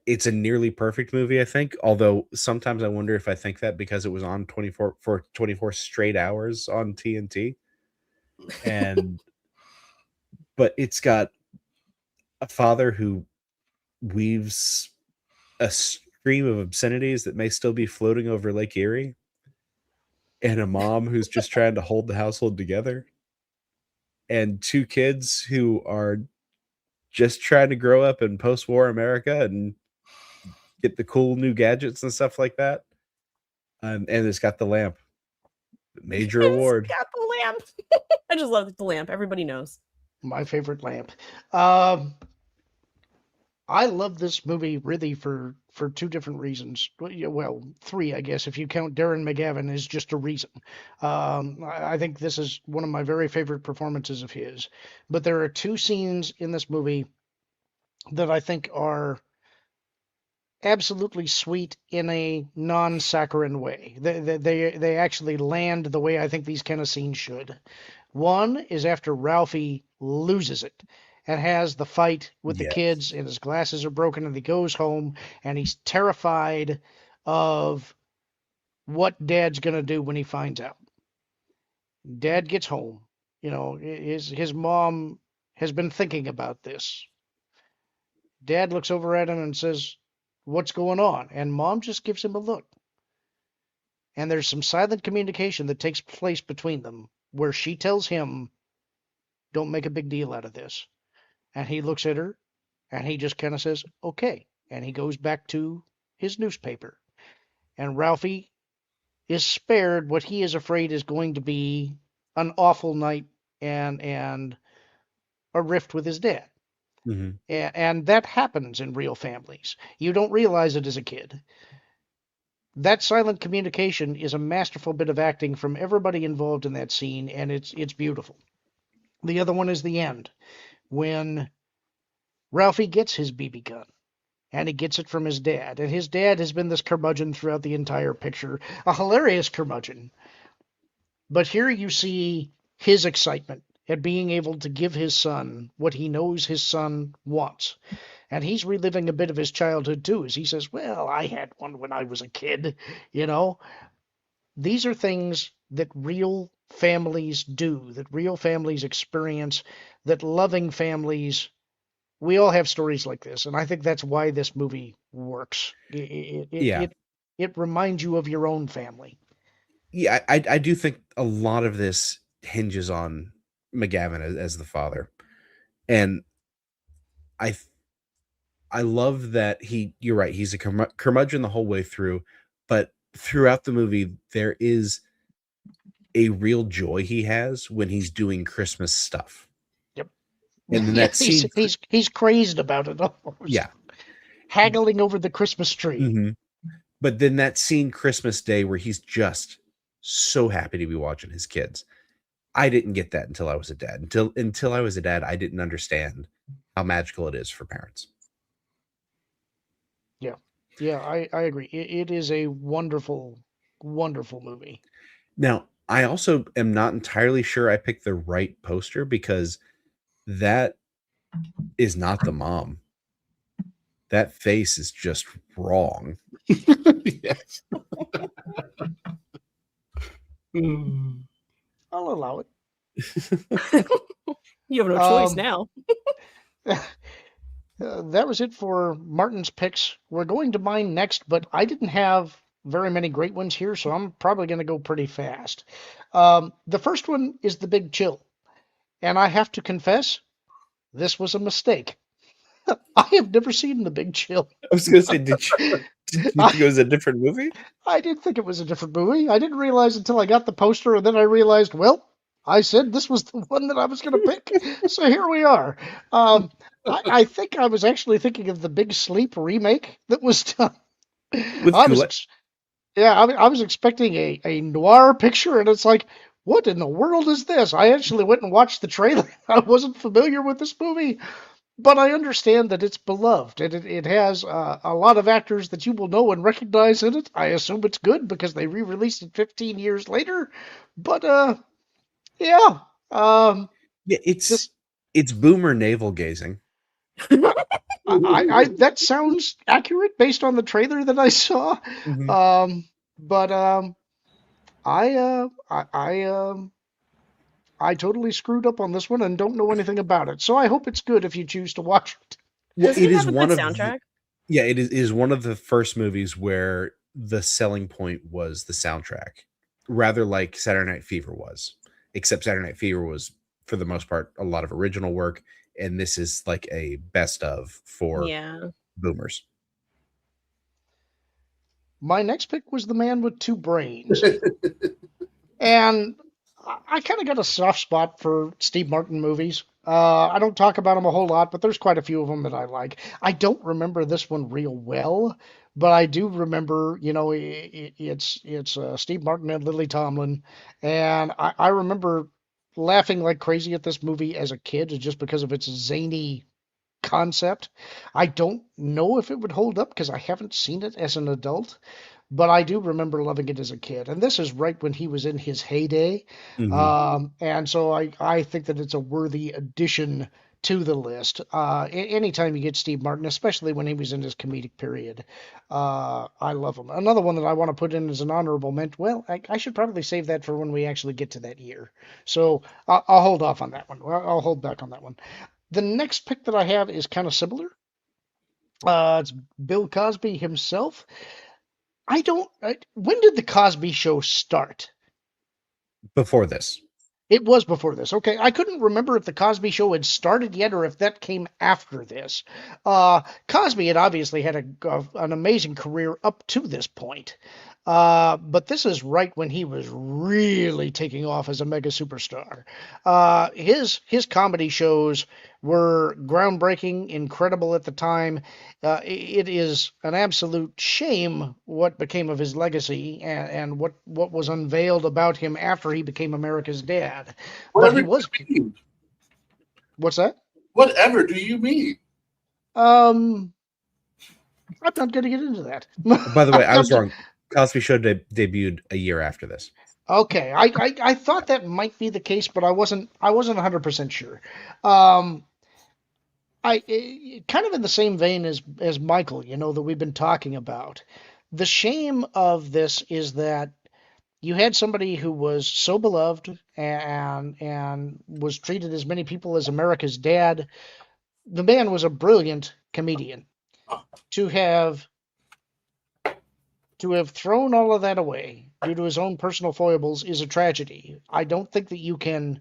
it's a nearly perfect movie, I think. Although sometimes I wonder if I think that because it was on 24 straight hours on TNT. And but it's got a father who weaves a stream of obscenities that may still be floating over Lake Erie, and a mom who's just trying to hold the household together, and two kids who are just trying to grow up in post-war America and get the cool new gadgets and stuff like that. And it's got the lamp. Major award. Got the lamp. I just love the lamp. Everybody knows. My favorite lamp. I love this movie really for two different reasons. Well, three, I guess, if you count Darren McGavin as just a reason. I think this is one of my very favorite performances of his. But there are two scenes in this movie that I think are absolutely sweet in a non-saccharine way. They actually land the way I think these kind of scenes should. One is after Ralphie loses it and has the fight with the Yes. kids, and his glasses are broken, and he goes home and he's terrified of what Dad's gonna do when he finds out. Dad gets home. His mom has been thinking about this. Dad looks over at him and says, what's going on? And mom just gives him a look. And there's some silent communication that takes place between them where she tells him, don't make a big deal out of this. And he looks at her and he just kind of says, okay. And he goes back to his newspaper. And Ralphie is spared what he is afraid is going to be an awful night and a rift with his dad. Mm-hmm. And that happens in real families. You don't realize it as a kid. That silent communication is a masterful bit of acting from everybody involved in that scene, and it's beautiful. The other one is the end, when Ralphie gets his BB gun, and he gets it from his dad. And his dad has been this curmudgeon throughout the entire picture, a hilarious curmudgeon. But here you see his excitement at being able to give his son what he knows his son wants. And he's reliving a bit of his childhood too, as he says, well, I had one when I was a kid, you know. These are things that real families do, that real families experience, that loving families, we all have stories like this. And I think that's why this movie works. Yeah. It reminds you of your own family. Yeah, I do think a lot of this hinges on McGavin as the father. And I love that you're right, he's a curmudgeon the whole way through, but throughout the movie, there is a real joy he has when he's doing Christmas stuff. Yep. And then that scene, he's crazed about it almost. yeah, Haggling over the Christmas tree. Mm-hmm. But then that scene Christmas Day where he's just so happy to be watching his kids. I didn't get that until I was a dad. Until I was a dad, I didn't understand how magical it is for parents. Yeah, I agree. It is a wonderful, wonderful movie. Now, I also am not entirely sure I picked the right poster because that is not the mom. That face is just wrong. Yes. I'll allow it. You have no choice now. That was it for Martin's picks. We're going to mine next, but I didn't have very many great ones here, so I'm probably going to go pretty fast. The first one is The Big Chill. And I have to confess, this was a mistake. I have never seen The Big Chill. I was going to say, did you think it was a different movie? I did think it was a different movie. I didn't realize until I got the poster, and then I realized, well, I said this was the one that I was going to pick. So here we are. I think I was actually thinking of the Big Sleep remake that was done. I was expecting a noir picture, and it's like, what in the world is this? I actually went and watched the trailer. I wasn't familiar with this movie, but I understand that it's beloved, and it has a lot of actors that you will know and recognize in it. I assume it's good because they re-released it 15 years later. But yeah, it's boomer navel gazing. I that sounds accurate based on the trailer that I saw. Mm-hmm. I totally screwed up on this one and don't know anything about it. So I hope it's good if you choose to watch it. Does it have a good soundtrack? It is one of the first movies where the selling point was the soundtrack, rather like Saturday Night Fever was. Except Saturday Night Fever was, for the most part, a lot of original work, and this is like a best of for boomers. My next pick was The Man with Two Brains. And I kind of got a soft spot for Steve Martin movies. I don't talk about them a whole lot, but there's quite a few of them that I like. I don't remember this one real well, but I do remember, it's Steve Martin and Lily Tomlin, and I remember laughing like crazy at this movie as a kid just because of its zany concept. I don't know if it would hold up because I haven't seen it as an adult, but I do remember loving it as a kid. And this is right when he was in his heyday. Mm-hmm. And so I think that it's a worthy addition to the list. Anytime you get Steve Martin, especially when he was in his comedic period, I love him. Another one that I want to put in as an honorable mention. Well, I should probably save that for when we actually get to that year. So I'll hold off on that one. I'll hold back on that one. The next pick that I have is kind of similar. It's Bill Cosby himself. When did the Cosby Show start? Before this. It was before this. Okay, I couldn't remember if the Cosby Show had started yet or if that came after this. Cosby had obviously had an amazing career up to this point. But this is right when he was really taking off as a mega superstar. His comedy shows were groundbreaking, incredible at the time. It is an absolute shame what became of his legacy and what was unveiled about him after he became America's dad. But Whatever he do was. you mean? What's that? Whatever do you mean? I'm not going to get into that. By the way, I was wrong. Cosby Show debuted a year after this. Okay, I thought that might be the case, but I wasn't 100% sure. Um, kind of in the same vein as Michael, that we've been talking about. The shame of this is that you had somebody who was so beloved and was treated as many people as America's dad. The man was a brilliant comedian. To have thrown all of that away due to his own personal foibles is a tragedy. I don't think that you can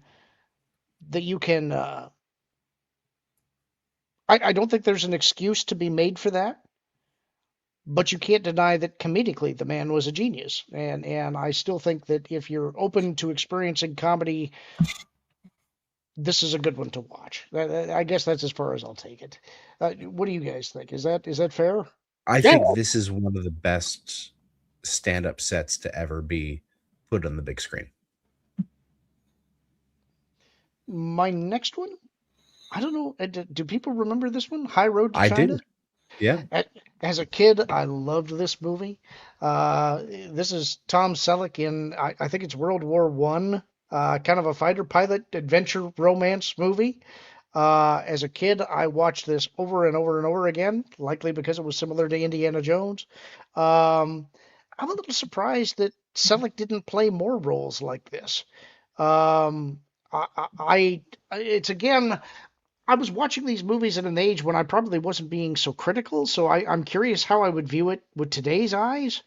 I don't think there's an excuse to be made for that, but you can't deny that comedically the man was a genius. And I still think that if you're open to experiencing comedy, this is a good one to watch. I guess that's as far as I'll take it. What do you guys think? Is that fair? I think this is one of the best stand-up sets to ever be put on the big screen. My next one, I don't know. Do people remember this one? High Road to I China? do. Yeah. As a kid, I loved this movie. This is Tom Selleck in, I think it's World War One, kind of a fighter pilot adventure romance movie. As a kid, I watched this over and over and over again, likely because it was similar to Indiana Jones. Um, I'm a little surprised that Selleck didn't play more roles like this. Um, it's again, I was watching these movies at an age when I probably wasn't being so critical, so I'm curious how I would view it with today's eyes,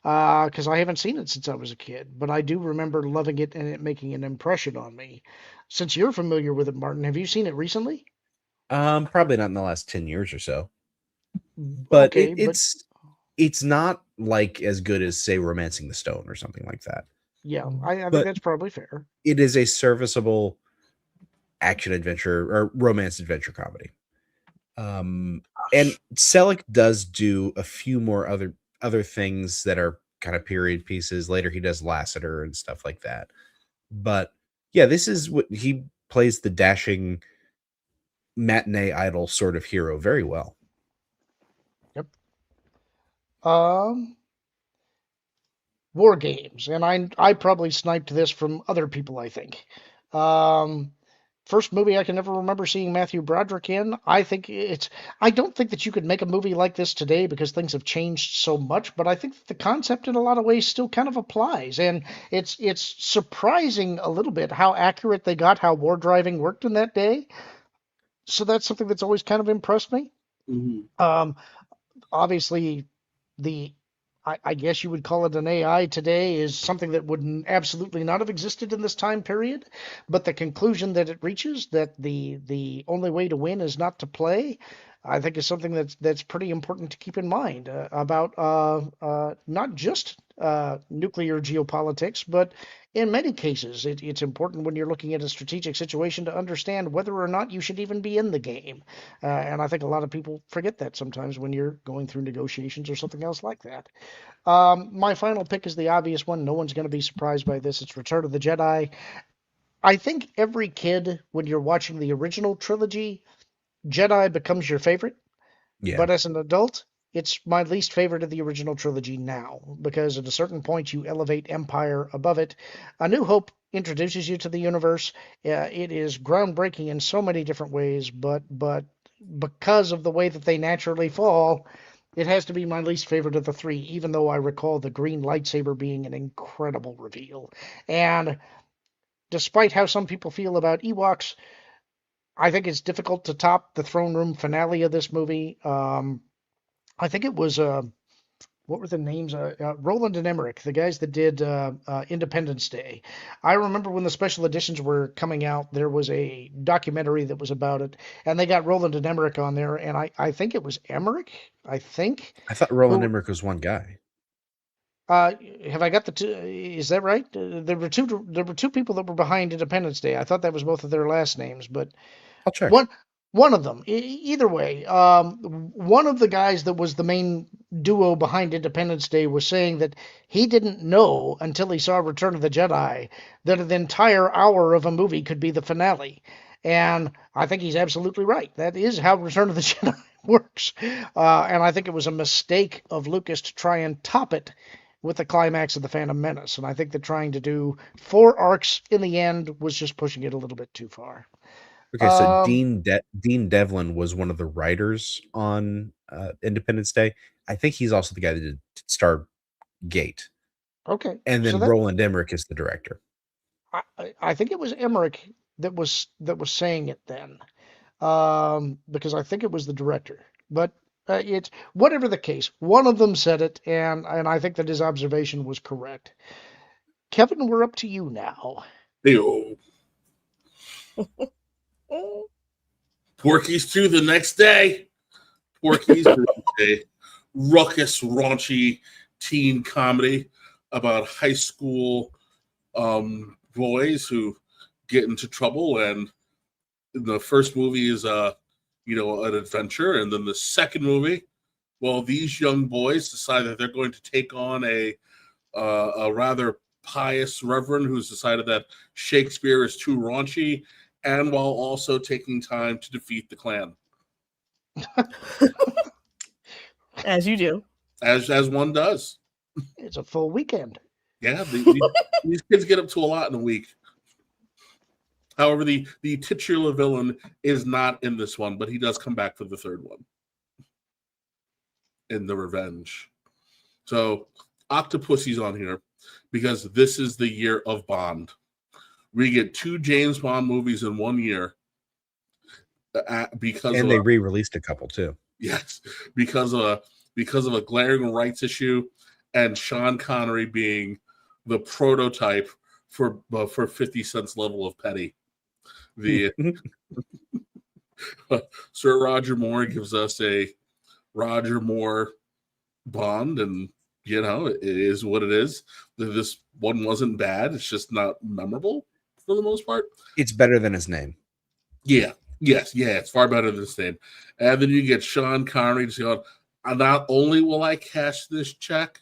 because I haven't seen it since I was a kid, but I do remember loving it and it making an impression on me. Since you're familiar with it, Martin, have you seen it recently? Probably not in the last 10 years or so. But Okay, but it's not like as good as, say, Romancing the Stone or something like that. yeah, I think But that's probably fair. it is a serviceable action adventure or romance adventure comedy. And Selleck does do a few more other things that are kind of period pieces. Later he does Lassiter and stuff like that. But yeah, this is what he plays, the dashing matinee idol sort of hero very well. Yep. War Games, and I probably sniped this from other people, I think. Um, First movie I can ever remember seeing Matthew Broderick in. I don't think that you could make a movie like this today because things have changed so much, but I think that the concept in a lot of ways still kind of applies. And it's surprising a little bit how accurate they got how war driving worked in that day. So that's something that's always kind of impressed me. Um, Obviously, the I guess you would call it an AI today is something that would absolutely not have existed in this time period. But the conclusion that it reaches, that the only way to win is not to play, I think is something that's pretty important to keep in mind about not just nuclear geopolitics, but in many cases, it's important when you're looking at a strategic situation to understand whether or not you should even be in the game. And I think a lot of people forget that sometimes when you're going through negotiations or something else like that. My final pick is the obvious one. No one's going to be surprised by this. It's Return of the Jedi. I think every kid, when you're watching the original trilogy, Jedi becomes your favorite. Yeah. But as an adult, it's my least favorite of the original trilogy now, because at a certain point you elevate Empire above it. A New Hope introduces you to the universe. It is groundbreaking in so many different ways, but because of the way that they naturally fall, it has to be my least favorite of the three, even though I recall the green lightsaber being an incredible reveal. And despite how some people feel about Ewoks, I think it's difficult to top the throne room finale of this movie. I think it was what were the names? Roland and Emmerich, the guys that did Independence Day. I remember when the special editions were coming out, there was a documentary that was about it, and they got Roland and Emmerich on there, and I think it was Emmerich, I think. I thought Roland Who, Emmerich was one guy. have I got the two? Is that right? There were two people that were behind Independence Day. I thought that was both of their last names, but I'll check. one of them. Either way, one of the guys that was the main duo behind Independence Day was saying that he didn't know until he saw Return of the Jedi that an entire hour of a movie could be the finale. And I think he's absolutely right. That is how Return of the Jedi works. And I think it was a mistake of Lucas to try and top it with the climax of The Phantom Menace. And I think that trying to do 4 arcs in the end was just pushing it a little bit too far. Okay, so Um, Dean Devlin was one of the writers on Independence Day. I think he's also the guy that did Stargate. Okay, And so then that Roland Emmerich is the director. I think it was Emmerich that was saying it then, because I think it was the director. But it's whatever the case. One of them said it, and I think that his observation was correct. Kevin, we're up to you now. Ew. Porky's 2 the next day. Porky's a ruckus, raunchy teen comedy about high school boys who get into trouble. And the first movie is an adventure, and then the second movie, well, these young boys decide that they're going to take on a rather pious reverend who's decided that Shakespeare is too raunchy, and while also taking time to defeat the Klan. As you do. As one does. It's a full weekend. Yeah, these kids get up to a lot in a week. However, the titular villain is not in this one, but he does come back for the third one in The Revenge. So Octopussy's on here because this is the year of Bond. We get 2 James Bond movies in 1 year And they re-released a couple too. Yes, because of a glaring rights issue, and Sean Connery being the prototype for 50 Cent's level of petty. The Sir Roger Moore gives us a Roger Moore Bond, and it is what it is. This one wasn't bad. It's just not memorable for the most part. It's better than his name. Yeah. Yes. Yeah. It's far better than his name. And then you get Sean Connery to say, not only will I cash this check,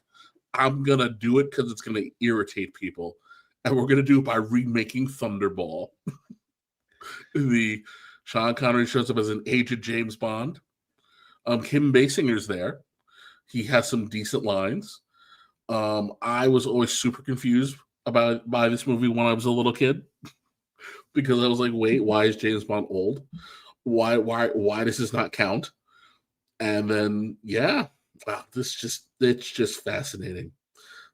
I'm going to do it because it's going to irritate people. And we're going to do it by remaking Thunderball. The Sean Connery shows up as an aged James Bond. Kim Basinger's there. He has some decent lines. I was always super confused by this movie when I was a little kid because I was like, wait, why is James Bond old? Why does this not count? And then wow, it's just fascinating.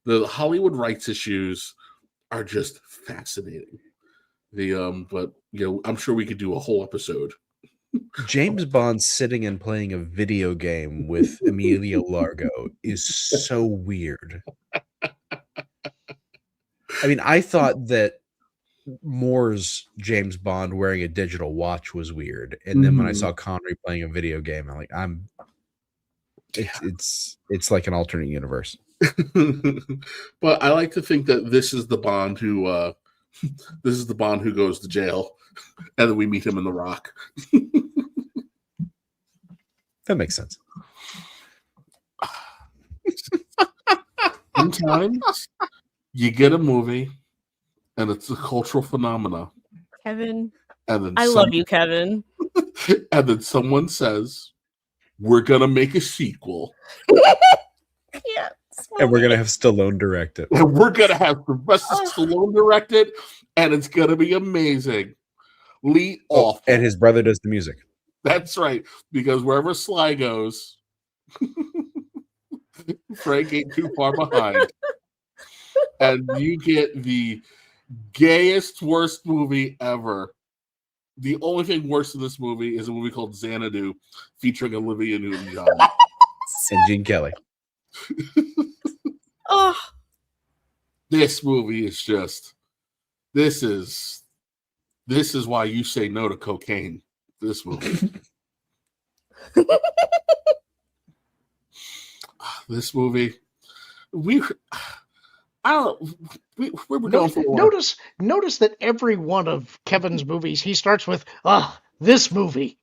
The Hollywood rights issues are just fascinating. But I'm sure we could do a whole episode. James Bond sitting and playing a video game with Emilio Largo is so weird. I mean, I thought that Moore's James Bond wearing a digital watch was weird, and then when I saw Connery playing a video game, I'm like, it's like an alternate universe. But I like to think that this is the Bond who goes to jail, and then we meet him in The Rock. That makes sense. Sometimes you get a movie, and it's a cultural phenomena. Kevin, And then I love you, Kevin. And then someone says, "We're gonna make a sequel." Yeah. And we're gonna have Stallone direct it. And we're gonna have Sylvester Stallone direct it, and it's gonna be amazing. Lee off. And his brother does the music. That's right, because wherever Sly goes, Frank ain't too far behind. And you get the gayest, worst movie ever. The only thing worse than this movie is a movie called Xanadu, featuring Olivia Newton-John. and Gene Kelly. Oh, This movie is just. This is why you say no to cocaine. This movie. This movie. We were going for Notice that every one of Kevin's movies, he starts with, this movie.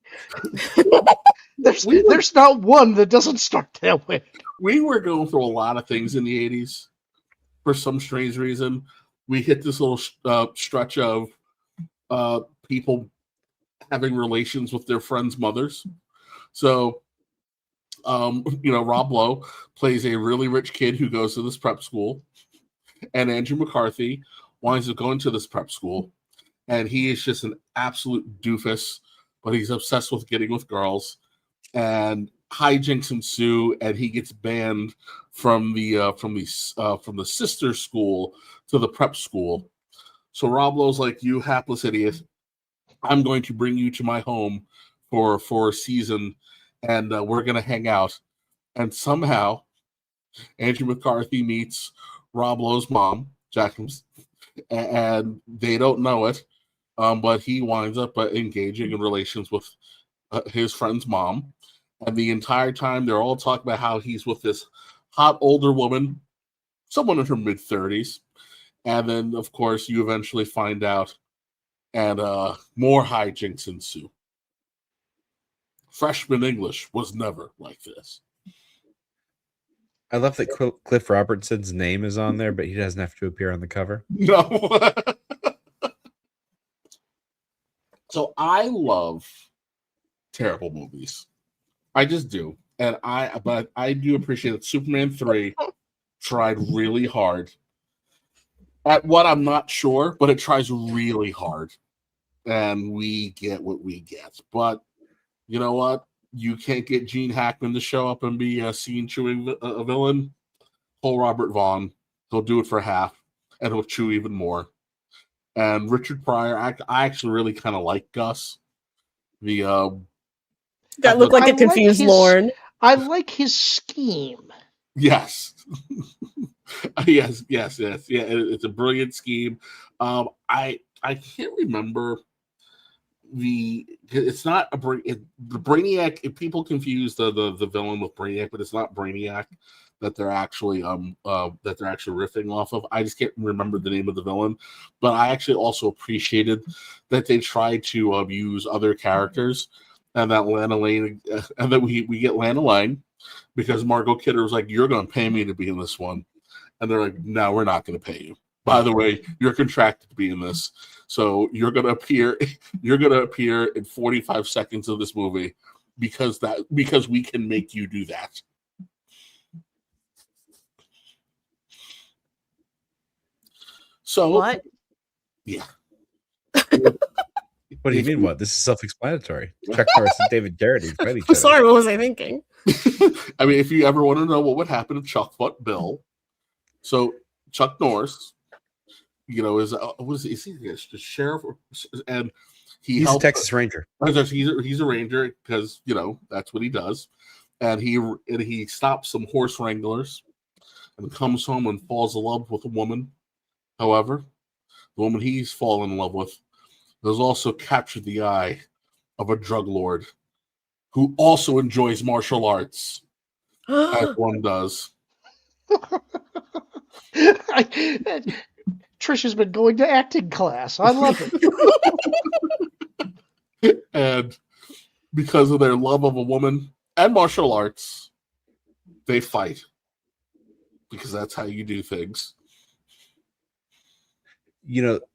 There's not one that doesn't start that way. We were going through a lot of things in the 80s. For some strange reason, we hit this little stretch of people having relations with their friends' mothers. So, Rob Lowe plays a really rich kid who goes to this prep school, and Andrew McCarthy winds up going to this prep school, and he is just an absolute doofus, but he's obsessed with getting with girls, and hijinks ensue, and he gets banned from the sister school to the prep school. So Rob Lowe's like, "You hapless idiot, I'm going to bring you to my home for a season, and we're going to hang out." And somehow, Andrew McCarthy meets Rob Lowe's mom, Jacqueline, and they don't know it, but he winds up engaging in relations with his friend's mom. And the entire time, they're all talking about how he's with this hot older woman, someone in her mid-30s. And then, of course, you eventually find out, and more hijinks ensue. Freshman English was never like this. I love that Cliff Robertson's name is on there, but he doesn't have to appear on the cover. No. So I love terrible movies. I just do. But I do appreciate that Superman 3 tried really hard at what I'm not sure, but it tries really hard. And we get what we get. But you know what? You can't get Gene Hackman to show up and be a scene-chewing a villain. Pull Robert Vaughn. He'll do it for half, and he'll chew even more. And Richard Pryor, I actually really kind of like Gus. That looked like a confused Lorn. I like his scheme. Yes. yes. Yeah, it's a brilliant scheme. I can't remember it's not the Brainiac. If people confuse the villain with Brainiac, but it's not Brainiac that they're actually riffing off of. I just can't remember the name of the villain, but I actually also appreciated that they tried to use other characters, and that Lana Lane, and that we get Lana Lang because Margot Kidder was like, "You're going to pay me to be in this one," and they're like, "No, we're not going to pay you. By the way, you're contracted to be in this, so you're going to appear. You're going to appear in 45 seconds of this movie because we can make you do that." So what? Yeah. What do you mean? What? This is self-explanatory. Chuck Norris and David Garrity fight each other. Sorry, what was I thinking? I mean, if you ever want to know what would happen if Chuck fought Bill, so Chuck Norris, is he the sheriff, and he's a Texas Ranger. He's a ranger because that's what he does, and he stops some horse wranglers, and comes home and falls in love with a woman. However, the woman he's fallen in love with has also captured the eye of a drug lord who also enjoys martial arts, as one does. Trisha's been going to acting class. I love it. And because of their love of a woman and martial arts, they fight. Because that's how you do things.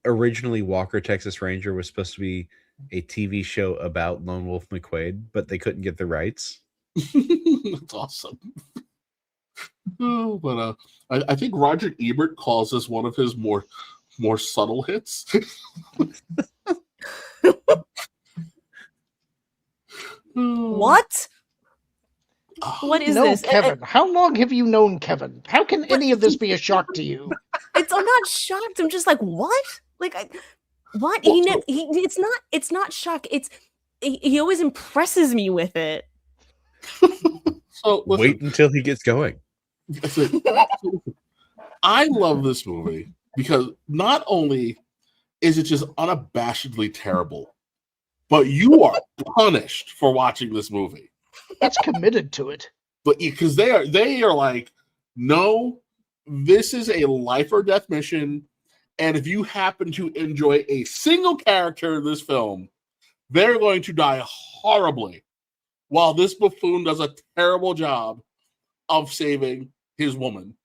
Originally Walker, Texas Ranger was supposed to be a TV show about Lone Wolf McQuade, but they couldn't get the rights. That's awesome. But I think Roger Ebert calls this one of his more subtle hits. What? What is this? Kevin. How long have you known Kevin? How can any of this be a shock to you? I'm not shocked. I'm just like, what? Like, what? Well, it's not shock. He always impresses me with it. So listen, Wait until he gets going. I love this movie because not only is it just unabashedly terrible, but you are punished for watching this movie. It's committed to it. But because they are like, no, this is a life or death mission, and if you happen to enjoy a single character in this film, they're going to die horribly, while this buffoon does a terrible job of saving his woman.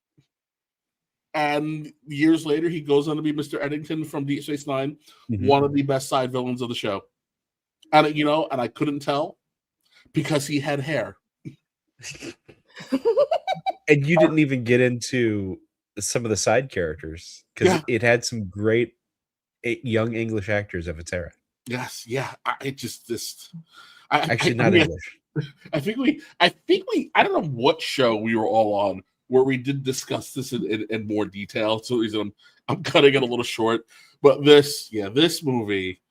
And years later, he goes on to be Mr. Eddington from Deep Space Nine, one of the best side villains of the show. And and I couldn't tell because he had hair. And you didn't even get into some of the side characters because it had some great young English actors of its era. Yes, yeah. English. I think we. I don't know what show we were all on where we did discuss this in more detail. So I'm cutting it a little short. But this movie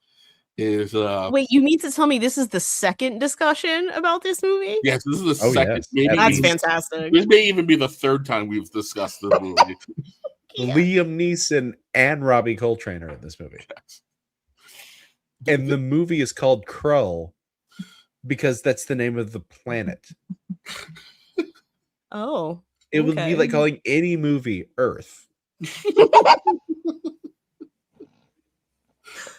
is. Wait, you mean to tell me this is the second discussion about this movie? Yes, this is the second. Yes. Maybe That's fantastic. This may even be the third time we've discussed this movie. Liam Neeson and Robbie Coltrane are in this movie. And the movie is called Krull because that's the name of the planet. Oh. It would be like calling any movie Earth.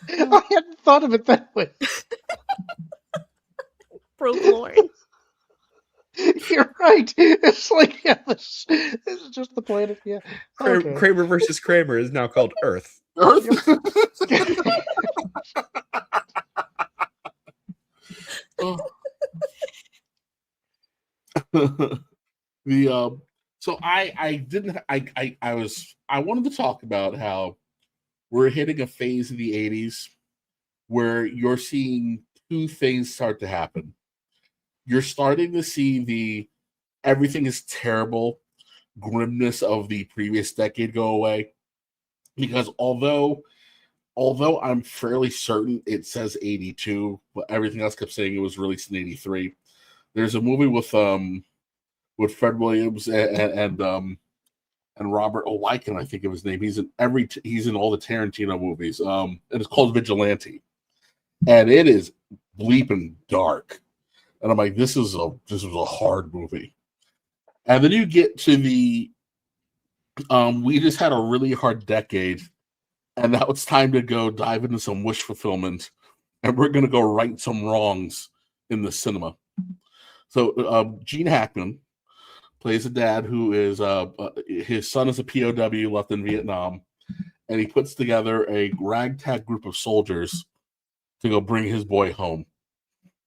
I hadn't thought of it that way. Broke Lorn. You're right. It's like, this is just the planet. Yeah. Okay. Kramer versus Kramer is now called Earth. Earth. So I wanted to talk about how we're hitting a phase in the 80s where you're seeing two things start to happen. You're starting to see the everything is terrible grimness of the previous decade go away, because although I'm fairly certain it says 82, but everything else kept saying it was released in 83. There's a movie with Fred Williams and Robert O'Lycan, I think of his name. He's in all the Tarantino movies. And it's called Vigilante, and it is bleeping dark. And I'm like, this was a hard movie. And then you get to the we just had a really hard decade, and now it's time to go dive into some wish fulfillment, and we're gonna go right some wrongs in the cinema. So Gene Hackman plays a dad who is his son is a POW left in Vietnam, and he puts together a ragtag group of soldiers to go bring his boy home.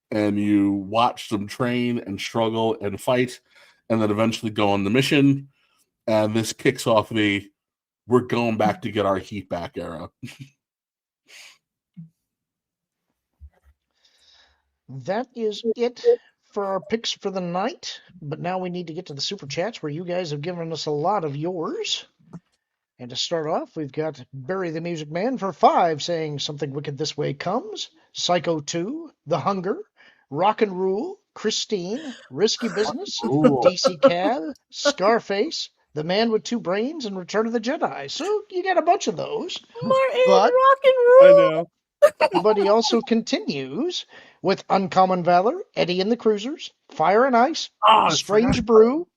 And you watch them train and struggle and fight, and then eventually go on the mission. And this kicks off the we're going back to get our heat back era. That is it for our picks for the night. But now we need to get to the super chats where you guys have given us a lot of yours. And to start off, we've got Barry the Music Man for 5 saying Something Wicked This Way Comes, Psycho 2, The Hunger, Rock and Rule, Christine, Risky Business, DC Cab, Scarface, The Man with Two Brains, and Return of the Jedi. So you got a bunch of those. Martin, But- Rock and Roll. I know. But he also continues with Uncommon Valor, Eddie and the Cruisers, Fire and Ice, Strange Brew,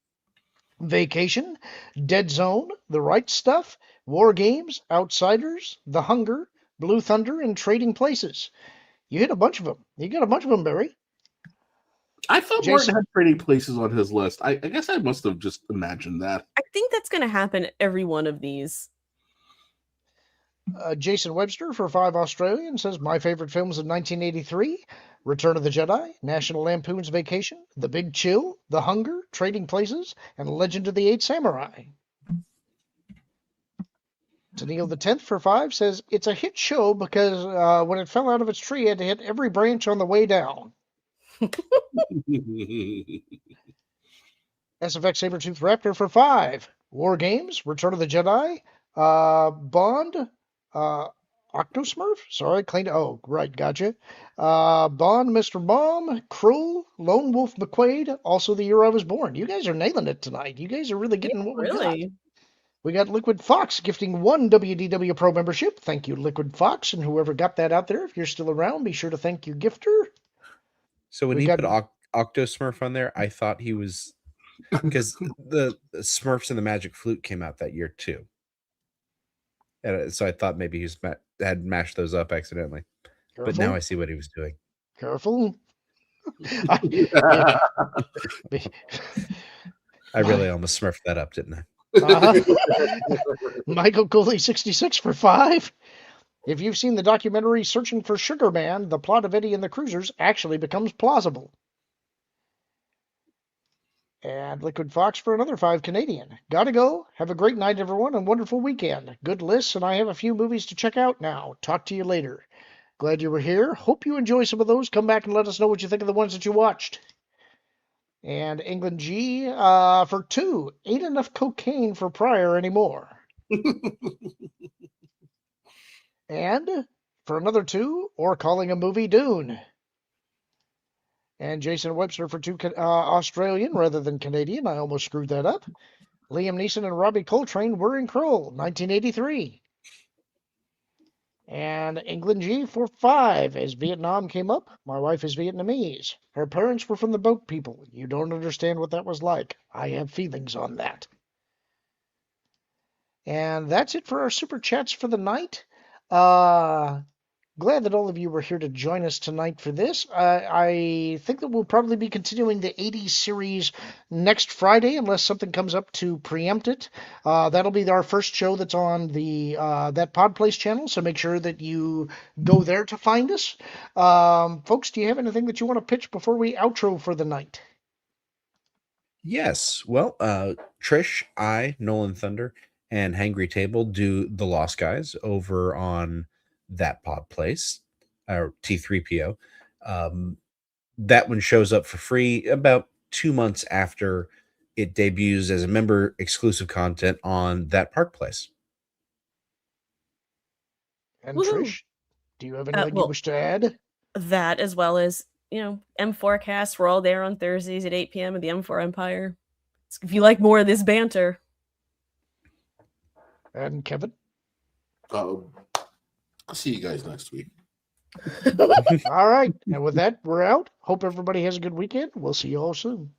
Vacation, Dead Zone, The Right Stuff, War Games, Outsiders, The Hunger, Blue Thunder, and Trading Places. You hit a bunch of them. You got a bunch of them, Barry. I thought Jason- Martin had Trading Places on his list. I guess I must have just imagined that. I think that's going to happen every one of these. Jason Webster for 5 Australian says, My favorite films of 1983, Return of the Jedi, National Lampoon's Vacation, The Big Chill, The Hunger, Trading Places, and Legend of the Eight Samurai. Tennille the 10th for 5 says, It's a hit show because when it fell out of its tree, it hit every branch on the way down. SFX Sabertooth Raptor for 5. War Games, Return of the Jedi, Bond, Octosmurf? Sorry, clean. Oh, right, gotcha. Bond, Mr. Bomb, Cruel, Lone Wolf McQuaid, also the year I was born. You guys are nailing it tonight. You guys are really getting what we got. Really? We got Liquid Fox gifting 1 WDW Pro membership. Thank you, Liquid Fox, and whoever got that out there. If you're still around, be sure to thank your gifter. So when We he got- put Octosmurf on there, I thought he was because the Smurfs and the Magic Flute came out that year too, and so I thought maybe he was had mashed those up accidentally. But now I see what he was doing. Careful. I really almost smurfed that up, didn't I? Michael Cooley 66 for 5. If you've seen the documentary Searching for Sugar Man, the plot of Eddie and the Cruisers actually becomes plausible. And Liquid Fox for another 5 Canadian. Gotta go. Have a great night, everyone, and wonderful weekend. Good lists, and I have a few movies to check out now. Talk to you later. Glad you were here. Hope you enjoy some of those. Come back and let us know what you think of the ones that you watched. And England G for 2. Ain't enough cocaine for Pryor anymore. And for another 2, or calling a movie Dune. And Jason Webster for 2 Australian rather than Canadian. I almost screwed that up. Liam Neeson and Robbie Coltrane were in Kroll, 1983. And England G for 5. As Vietnam came up, my wife is Vietnamese. Her parents were from the boat people. You don't understand what that was like. I have feelings on that. And that's it for our super chats for the night. Glad that all of you were here to join us tonight for this. I think that we'll probably be continuing the 80s series next Friday, unless something comes up to preempt it. That'll be our first show that's on the that Podplace channel, so make sure that you go there to find us. Folks, do you have anything that you want to pitch before we outro for the night? Yes. Well, Trish, Nolan Thunder, and Hangry Table do The Lost Guys over on that pod place, or T3PO. That one shows up for free about 2 months after it debuts as a member exclusive content on that park place. And Woohoo. Trish, do you have anything you well- wish to add? That, as well as, M4 casts. We're all there on Thursdays at 8 p.m. at the M4 Empire. So if you like more of this banter. And Kevin? See you guys next week. All right. And with that, we're out. Hope everybody has a good weekend. We'll see you all soon.